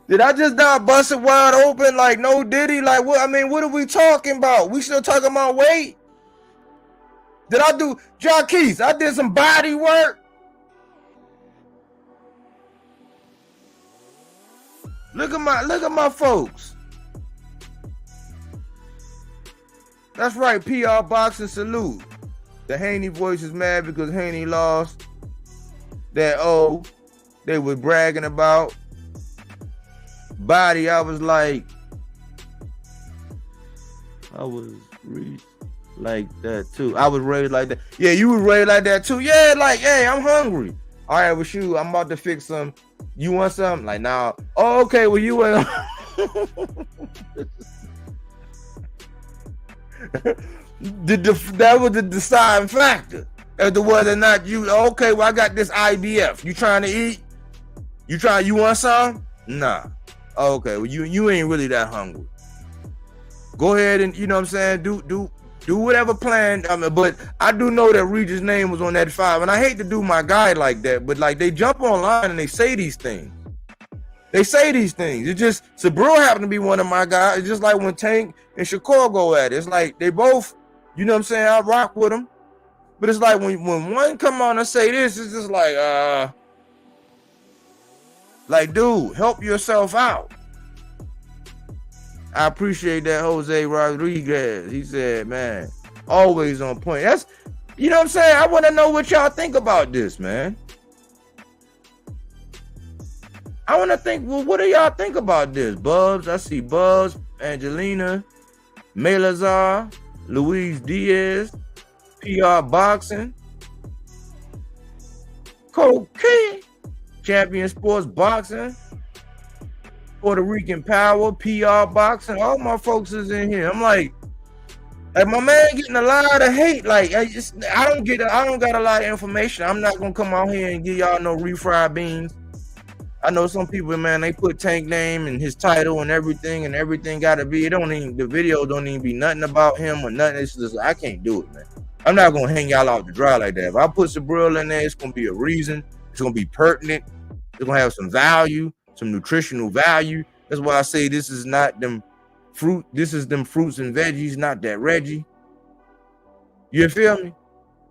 Did I just not bust it wide open like no Diddy? Like, what? I mean, what are we talking about? We still talking about weight? Did I do, John Keith, I did some body work? Look at my folks. That's right, PR Boxing salute. The Haney voice is mad because Haney lost. That they were bragging about. Body, I was like, I was raised like that too. I was raised like that. Yeah, you were raised like that too. Yeah, like, hey, I'm hungry. All right, well, shoot, I'm about to fix some. You want something? Like, nah. Oh, okay, well, you went. That was the deciding factor as to whether or not you, okay, well, I got this IBF. You trying to eat? You want some? Nah. Okay, well, you ain't really that hungry. Go ahead and, you know what I'm saying, do whatever plan. I mean, but I do know that Regis' name was on that 5, and I hate to do my guy like that, but like they jump online and they say these things. It's just Subriel happened to be one of my guys. It's just like when Tank and Shakur go at it. It's like they both, you know what I'm saying, I rock with them. But it's like when one come on and say this, it's just like, dude, help yourself out. I appreciate that Jose Rodriguez. He said, man, always on point. That's, you know what I'm saying? I want to know what y'all think about this, man. I want to think, well, what do y'all think about this? Bubs, I see Bubs, Angelina, Melazar, Luis Diaz, PR Boxing, Cocaine, Champion Sports Boxing, Puerto Rican Power, PR Boxing. All my folks is in here. I'm like my man getting a lot of hate. Like, I don't got a lot of information. I'm not gonna come out here and give y'all no refried beans. I know some people, man, they put Tank name and his title and everything gotta be, the video don't even be nothing about him or nothing. It's just, I can't do it, man. I'm not gonna hang y'all out to dry like that. If I put Subriel in there, it's gonna be a reason. It's gonna be pertinent. It's gonna have some value, some nutritional value. That's why I say this is not them fruit. This is them fruits and veggies, not that Reggie. You feel me?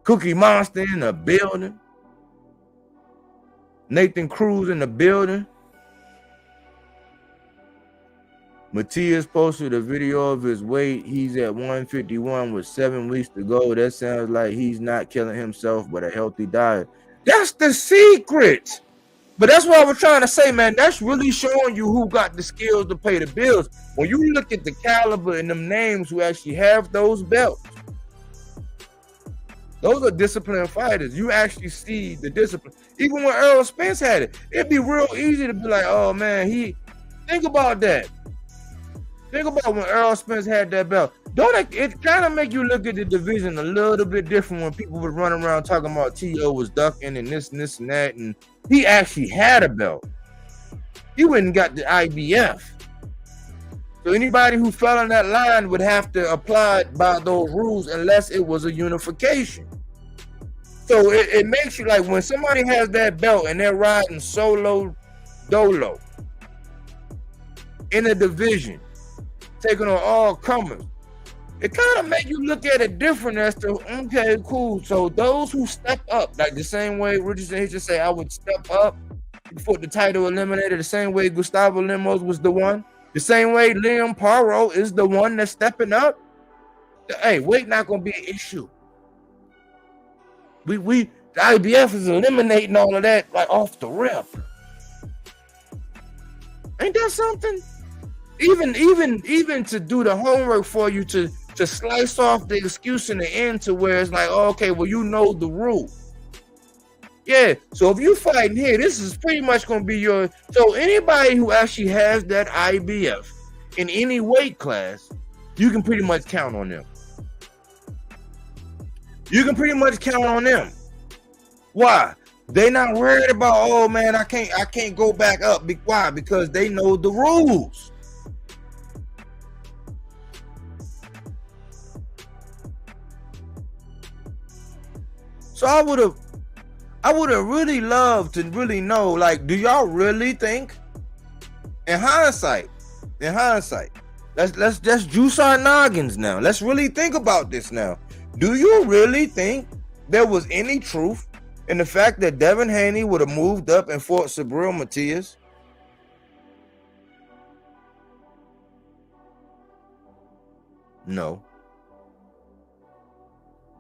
Cookie Monster in the building. Nathan Cruz in the building. Matias posted a video of his weight. He's at 151 with 7 weeks to go. That sounds like he's not killing himself, but a healthy diet. That's the secret. But that's what I was trying to say, man. That's really showing you who got the skills to pay the bills. When you look at the caliber and them names who actually have those belts, those are disciplined fighters. You actually see the discipline. Even when Errol Spence had it, it'd be real easy to be like, oh, man, think about that. Think about when Errol Spence had that belt. Don't it kind of make you look at the division a little bit different when people were running around talking about T.O. was ducking and this and that, and he actually had a belt. He went and got the IBF. So anybody who fell in that line would have to apply by those rules unless it was a unification. So it makes you like when somebody has that belt and they're riding solo dolo in a division, taking on all comers, it kind of make you look at it different as to, okay, cool. So those who step up, like the same way Regis just say, I would step up before the title eliminated, the same way Gustavo Lemos was the one, the same way Liam Paro is the one that's stepping up. Hey, weight not gonna be an issue. The IBF is eliminating all of that like off the rip. Ain't that something? Even to do the homework for you to slice off the excuse in the end to where it's like, oh, okay, well, you know the rule. Yeah, so if you fighting here, this is pretty much going to be your... So anybody who actually has that IBF in any weight class, you can pretty much count on them. You can pretty much count on them. Why? They not worried about, oh, man, I can't go back up. Why? Because they know the rules. So I would have really loved to really know, like, do y'all really think, in hindsight, let's just juice our noggins now. Let's really think about this now. Do you really think there was any truth in the fact that Devin Haney would have moved up and fought Subriel Matias? No.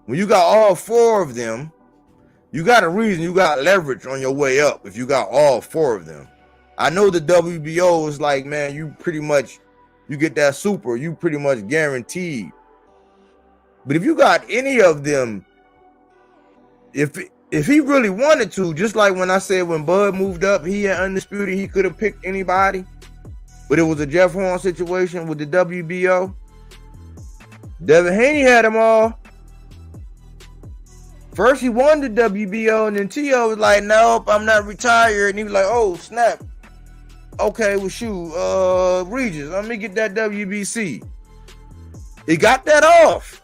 When you got all four of them, you got a reason, you got leverage on your way up if you got all four of them. I know the WBO is like, man, you get that super, you pretty much guaranteed. But if you got any of them, if he really wanted to, just like when I said when Bud moved up, he had undisputed, he could have picked anybody. But it was a Jeff Horn situation with the WBO. Devin Haney had them all. First he won the WBO, and then T.O. was like, nope, I'm not retired. And he was like, oh, snap. Okay, well, shoot, Regis, let me get that WBC. He got that off.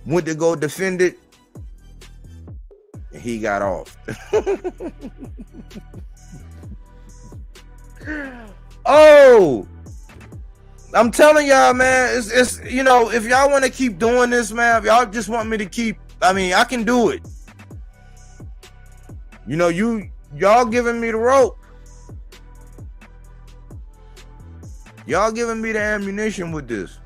Went to go defend it, and he got off. Oh, I'm telling y'all, man, it's you know, if y'all want to keep doing this, man, if y'all just want me to keep, I mean, I can do it. You know, y'all giving me the rope. Y'all giving me the ammunition with this.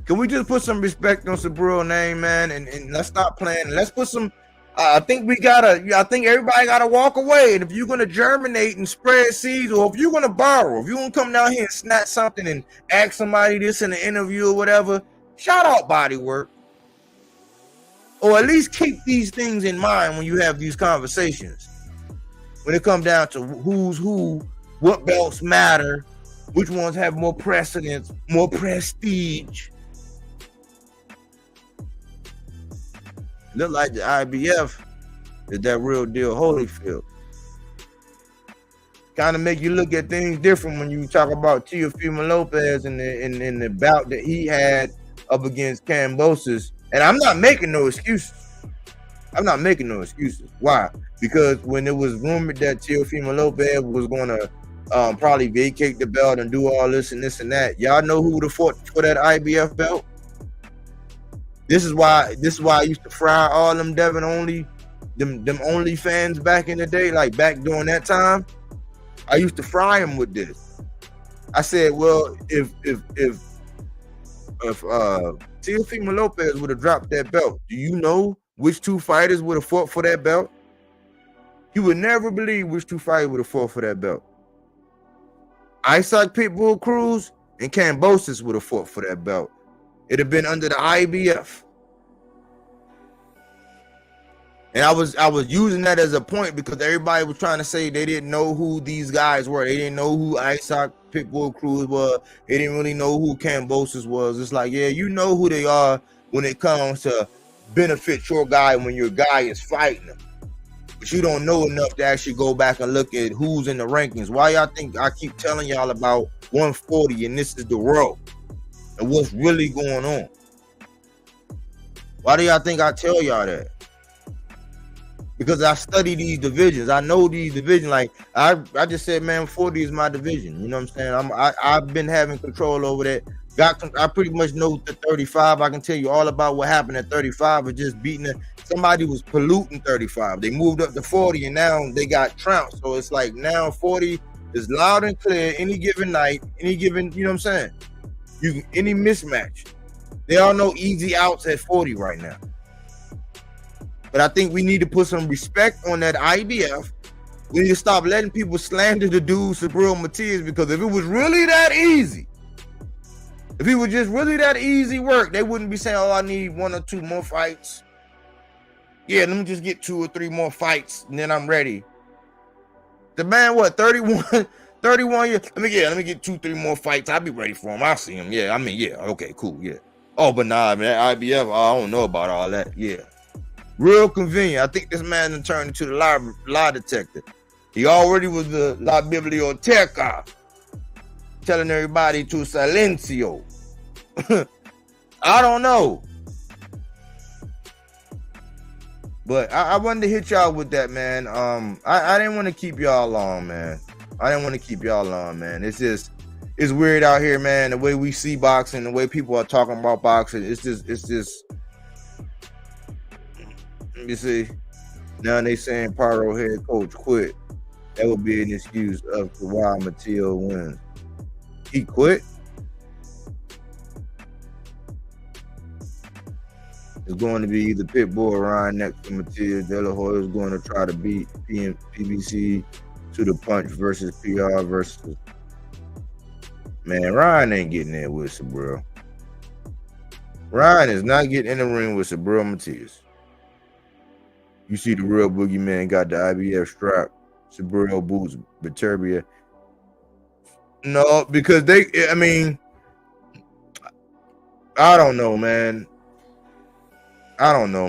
Can we just put some respect on Subriel's name, man, and let's stop playing. Let's put some. I think everybody gotta walk away. And if you're gonna germinate and spread seeds, or if you're gonna borrow, if you're gonna come down here and snatch something and ask somebody this in an interview or whatever, shout out Bodywork. Or at least keep these things in mind when you have these conversations. When it comes down to who's who, what belts matter, which ones have more precedence, more prestige. Look like the IBF is that real deal Holyfield. Kind of make you look at things different when you talk about Teofimo Lopez and the bout that he had up against Kambosos. And I'm not making no excuses. Why? Because when it was rumored that Teofimo Lopez was going to probably vacate the belt and do all this and that, y'all know who would have fought for that IBF belt? This is why I used to fry all them Devin only, them only fans back in the day, like back during that time. I used to fry him with this. I said, well, if Teofimo Lopez would have dropped that belt, do you know which two fighters would have fought for that belt? You would never believe which two fighters would have fought for that belt. I.C. Pitbull Cruz and Kambosos would have fought for that belt. It'd have been under the IBF. And I was using that as a point because everybody was trying to say they didn't know who these guys were. They didn't know who I.C. Pitbull Cruz was. They didn't really know who Kambosos was. It's like, yeah, you know who they are when it comes to benefit your guy when your guy is fighting him. But you don't know enough to actually go back and look at who's in the rankings. Why y'all think I keep telling y'all about 140 and this is the road and what's really going on? Why do y'all think I tell y'all that? Because I study these divisions. I know these divisions. Like I just said, man, 40 is my division. You know what I'm saying? I've been having control over that. I pretty much know the 35. I can tell you all about what happened at 35. Or just beating it. Somebody was polluting 35. They moved up to 40, and now they got trounced. So it's like now 40 is loud and clear. Any given night, any given, you know what I'm saying? Any mismatch. There are no easy outs at 40 right now. But I think we need to put some respect on that IBF. We need to stop letting people slander the dude Subriel Matias, because if it was really that easy, if it was just really that easy work, they wouldn't be saying, oh, I need 1 or 2 more fights. Yeah, let me just get 2 or 3 more fights and then I'm ready. The man, what, 31 years? Let me get 2, 3 more fights. I'll be ready for him. I'll see him. Yeah, okay, cool, yeah. Oh, but nah, man, IBF, I don't know about all that. Yeah. Real convenient. I think this man done turned into the lie detector. He already was the la biblioteca, telling everybody to silencio. I don't know. But I wanted to hit y'all with that, man. I didn't want to keep y'all long, man. It's just, it's weird out here, man. The way we see boxing, the way people are talking about boxing, it's just. You see, now they saying Paro head coach quit. That would be an excuse of why Matias wins. He quit. It's going to be either Pitbull or Ryan next to Matias. De La Hoya is going to try to beat PBC to the punch versus PR versus. Man, Ryan ain't getting there with Subriel. Ryan is not getting in the ring with Subriel Matias. You see the real boogeyman got the IBF strap. Subriel boots Viterbia. No, because I don't know,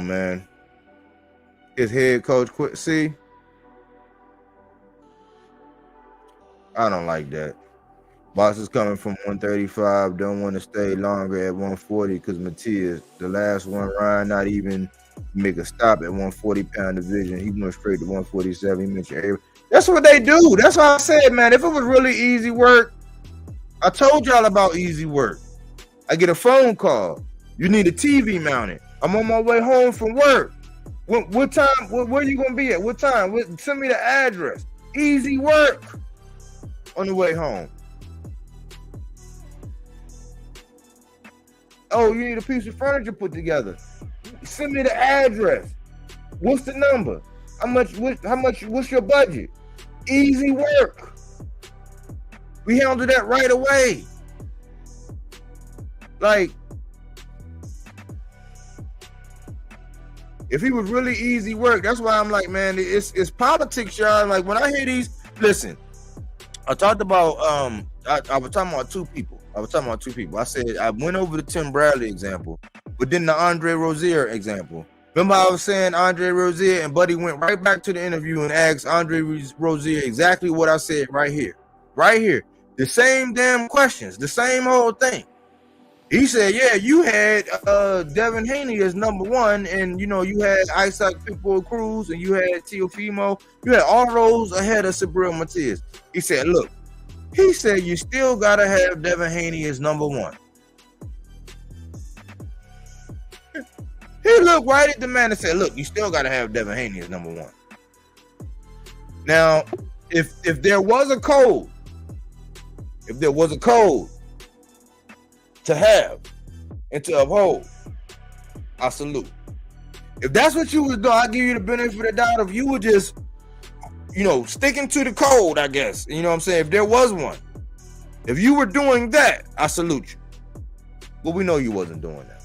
man. His head coach quit. See? I don't like that. Boxers coming from 135 don't want to stay longer at 140 because Matias, the last one, Ryan, not even make a stop at 140-pound division. He went straight to 147. He mentioned that's what they do. That's why I said, man, if it was really easy work, I told y'all about easy work. I get a phone call. You need a TV mounted. I'm on my way home from work. What time? Where you gonna be at? What time? Send me the address. Easy work on the way home. Oh, you need a piece of furniture put together. Send me the address. What's the number? How much? What's your budget? Easy work. We handle that right away. Like, if he was really easy work, that's why I'm like, man, it's politics, y'all. Like, when I hear these, listen, I talked about I was talking about two people. I said I went over the Tim Bradley example, but then the Andre Rozier example. Remember I was saying Andre Rozier, and Buddy went right back to the interview and asked Andre Rozier exactly what I said right here. The same damn questions, the same whole thing. He said, yeah, you had Devin Haney as number 1, and you had I.C. Pitbull Cruz, and you had Teofimo. You had all those ahead of Subriel Matias. He said, look, you still gotta have Devin Haney as number 1. He looked right at the man and said, look, you still gotta have Devin Haney as number 1. Now, if there was a code, to have and to uphold, I salute. If that's what you was doing, I give you the benefit of the doubt. If you were just, sticking to the code, I guess. You know what I'm saying? If there was one, if you were doing that, I salute you. But we know you wasn't doing that.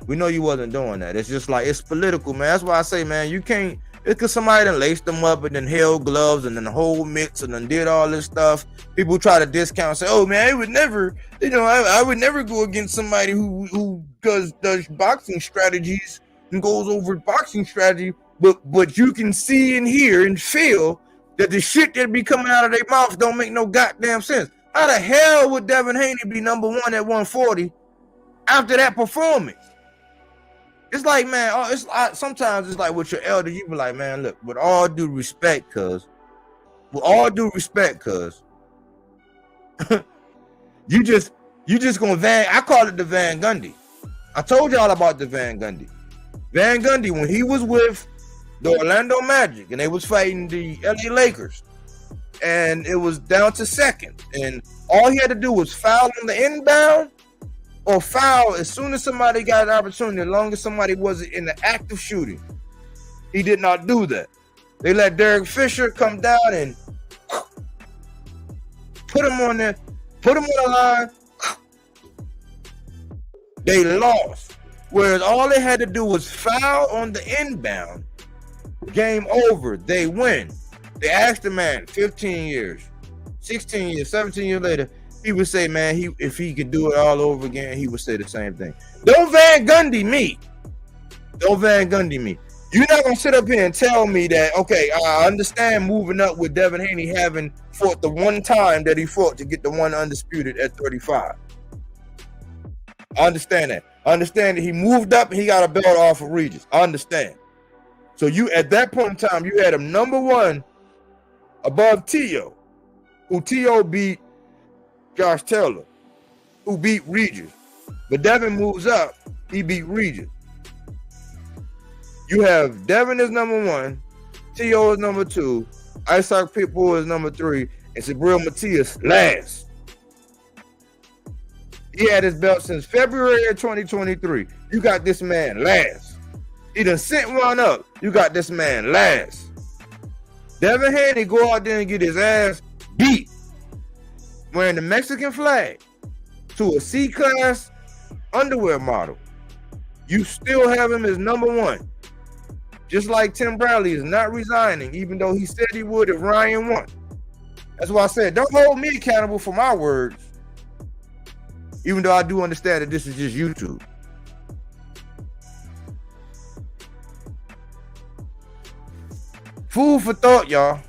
We know you wasn't doing that. It's just like, it's political, man. That's why I say, man, you can't. It's because somebody done laced them up and then held gloves and then the whole mix and then did all this stuff. People try to discount and say, oh, man, I would never, I would never go against somebody who does boxing strategies and goes over boxing strategy. But you can see and hear and feel that the shit that be coming out of their mouth don't make no goddamn sense. How the hell would Devin Haney be number one at 140 after that performance? It's like, man, sometimes it's like with your elder, you be like, man, look, with all due respect, cuz, you just gonna I call it the Van Gundy. I told y'all about the Van Gundy. Van Gundy, when he was with the Orlando Magic and they was fighting the LA Lakers, and it was down to second, and all he had to do was foul on the inbound or foul as soon as somebody got an opportunity, as long as somebody wasn't in the act of shooting. He did not do that. They let Derek Fisher come down and put him on the line. They lost. Whereas all they had to do was foul on the inbound. Game over. They win. They asked the man 15 years, 16 years, 17 years later, he would say, man, if he could do it all over again, he would say the same thing. Don't Van Gundy me. You're not going to sit up here and tell me that, okay, I understand moving up with Devin Haney having fought the one time that he fought to get the one undisputed at 35. I understand that. I understand that he moved up and he got a belt off of Regis. I understand. So you, at that point in time, you had him number one above Tio, who Tio beat Josh Taylor, who beat Regis. But Devin moves up, he beat Regis. You have Devin is number one, Tio is number two, S.I.C Pitbull is number three, and Subriel Matias last. He had his belt since February of 2023. You got this man last. He done sent one up. You got this man last. Devin Haney go out there and get his ass beat wearing the Mexican flag to a C-class underwear model. You still have him as number one. Just like Tim Bradley is not resigning, even though he said he would if Ryan won. That's why I said, don't hold me accountable for my words. Even though I do understand that this is just YouTube. Food for thought, y'all.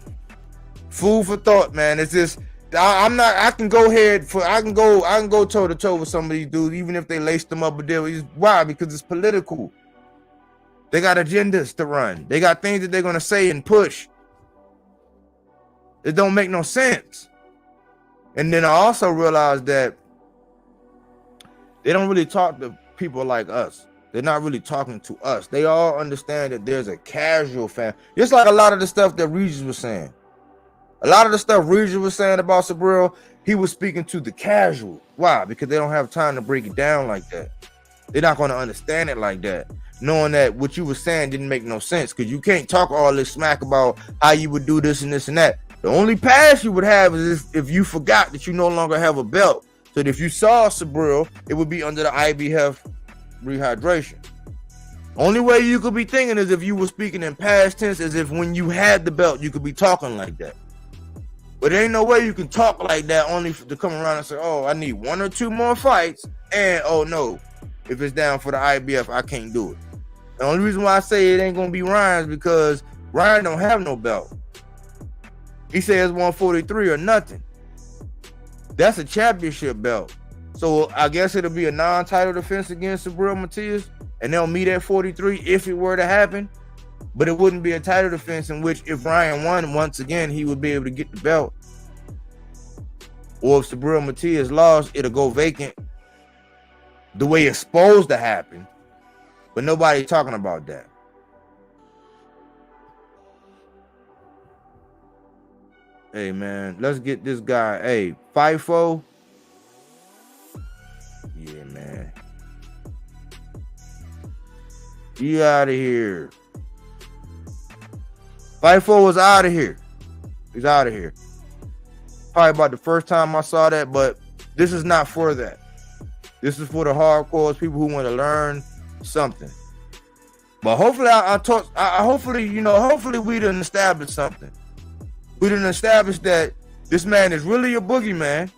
Food for thought, man. It's just I can go toe to toe with some of these dudes, even if they lace them up a deal. Why? Because it's political. They got agendas to run. They got things that they're gonna say and push. It don't make no sense. And then I also realized that they don't really talk to people like us. They're not really talking to us. They all understand that there's a casual fan. Just like a lot of the stuff that Regis was saying. A lot of the stuff Regis was saying about Subriel, he was speaking to the casual. Why? Because they don't have time to break it down like that. They're not going to understand it like that. Knowing that what you were saying didn't make no sense. Because you can't talk all this smack about how you would do this and this and that. The only pass you would have is if you forgot that you no longer have a belt. So that if you saw Subriel, it would be under the IBF Rehydration. Only way you could be thinking is if you were speaking in past tense, as if when you had the belt, you could be talking like that. But there ain't no way you can talk like that only to come around and say, oh, I need one or two more fights. And, oh, no, if it's down for the IBF, I can't do it. The only reason why I say it ain't going to be Ryan's because Ryan don't have no belt. He says 143 or nothing. That's a championship belt. So I guess it'll be a non-title defense against Subriel Matias, and they'll meet at 43 if it were to happen. But it wouldn't be a title defense in which if Ryan won, once again, he would be able to get the belt. Or if Subriel Matias lost, it'll go vacant the way it's supposed to happen. But nobody's talking about that. Hey man, let's get this guy. Hey, FIFO. Yeah, man. He out of here. FIFO was out of here. He's out of here. Probably about the first time I saw that, but this is not for that. This is for the hardcores, people who want to learn something. But hopefully, hopefully we done established something. We done established that this man is really a boogeyman.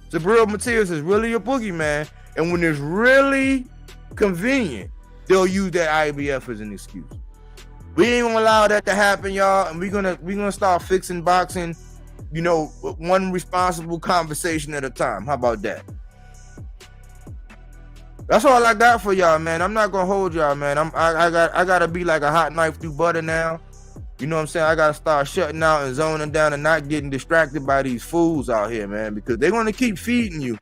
Subriel Matias is really a boogeyman. And when it's really convenient, they'll use that IBF as an excuse. We ain't gonna allow that to happen, y'all. And we're gonna start fixing boxing, one responsible conversation at a time. How about that? That's all I got for y'all, man. I'm not gonna hold y'all, man. I gotta be like a hot knife through butter now. You know what I'm saying? I gotta start shutting out and zoning down and not getting distracted by these fools out here, man, because they're gonna keep feeding you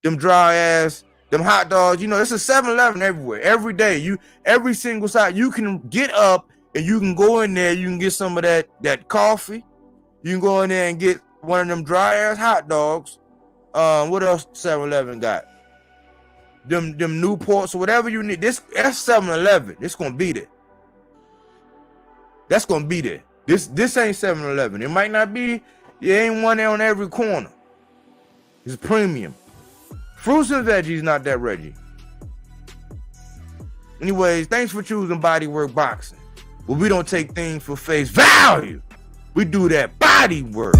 them dry ass, them hot dogs. It's a 7-Eleven everywhere. Every day, every single side, you can get up and you can go in there. You can get some of that coffee. You can go in there and get one of them dry ass hot dogs. What else 7-Eleven got? Them Newports or whatever you need. That's 7-Eleven. It's gonna be there. That's gonna be there. This ain't 7-Eleven. It might not be. There ain't one there on every corner. It's premium. Fruits and veggies, not that Reggie. Anyways, thanks for choosing Bodywork Boxing. But we don't take things for face value. We do that body work.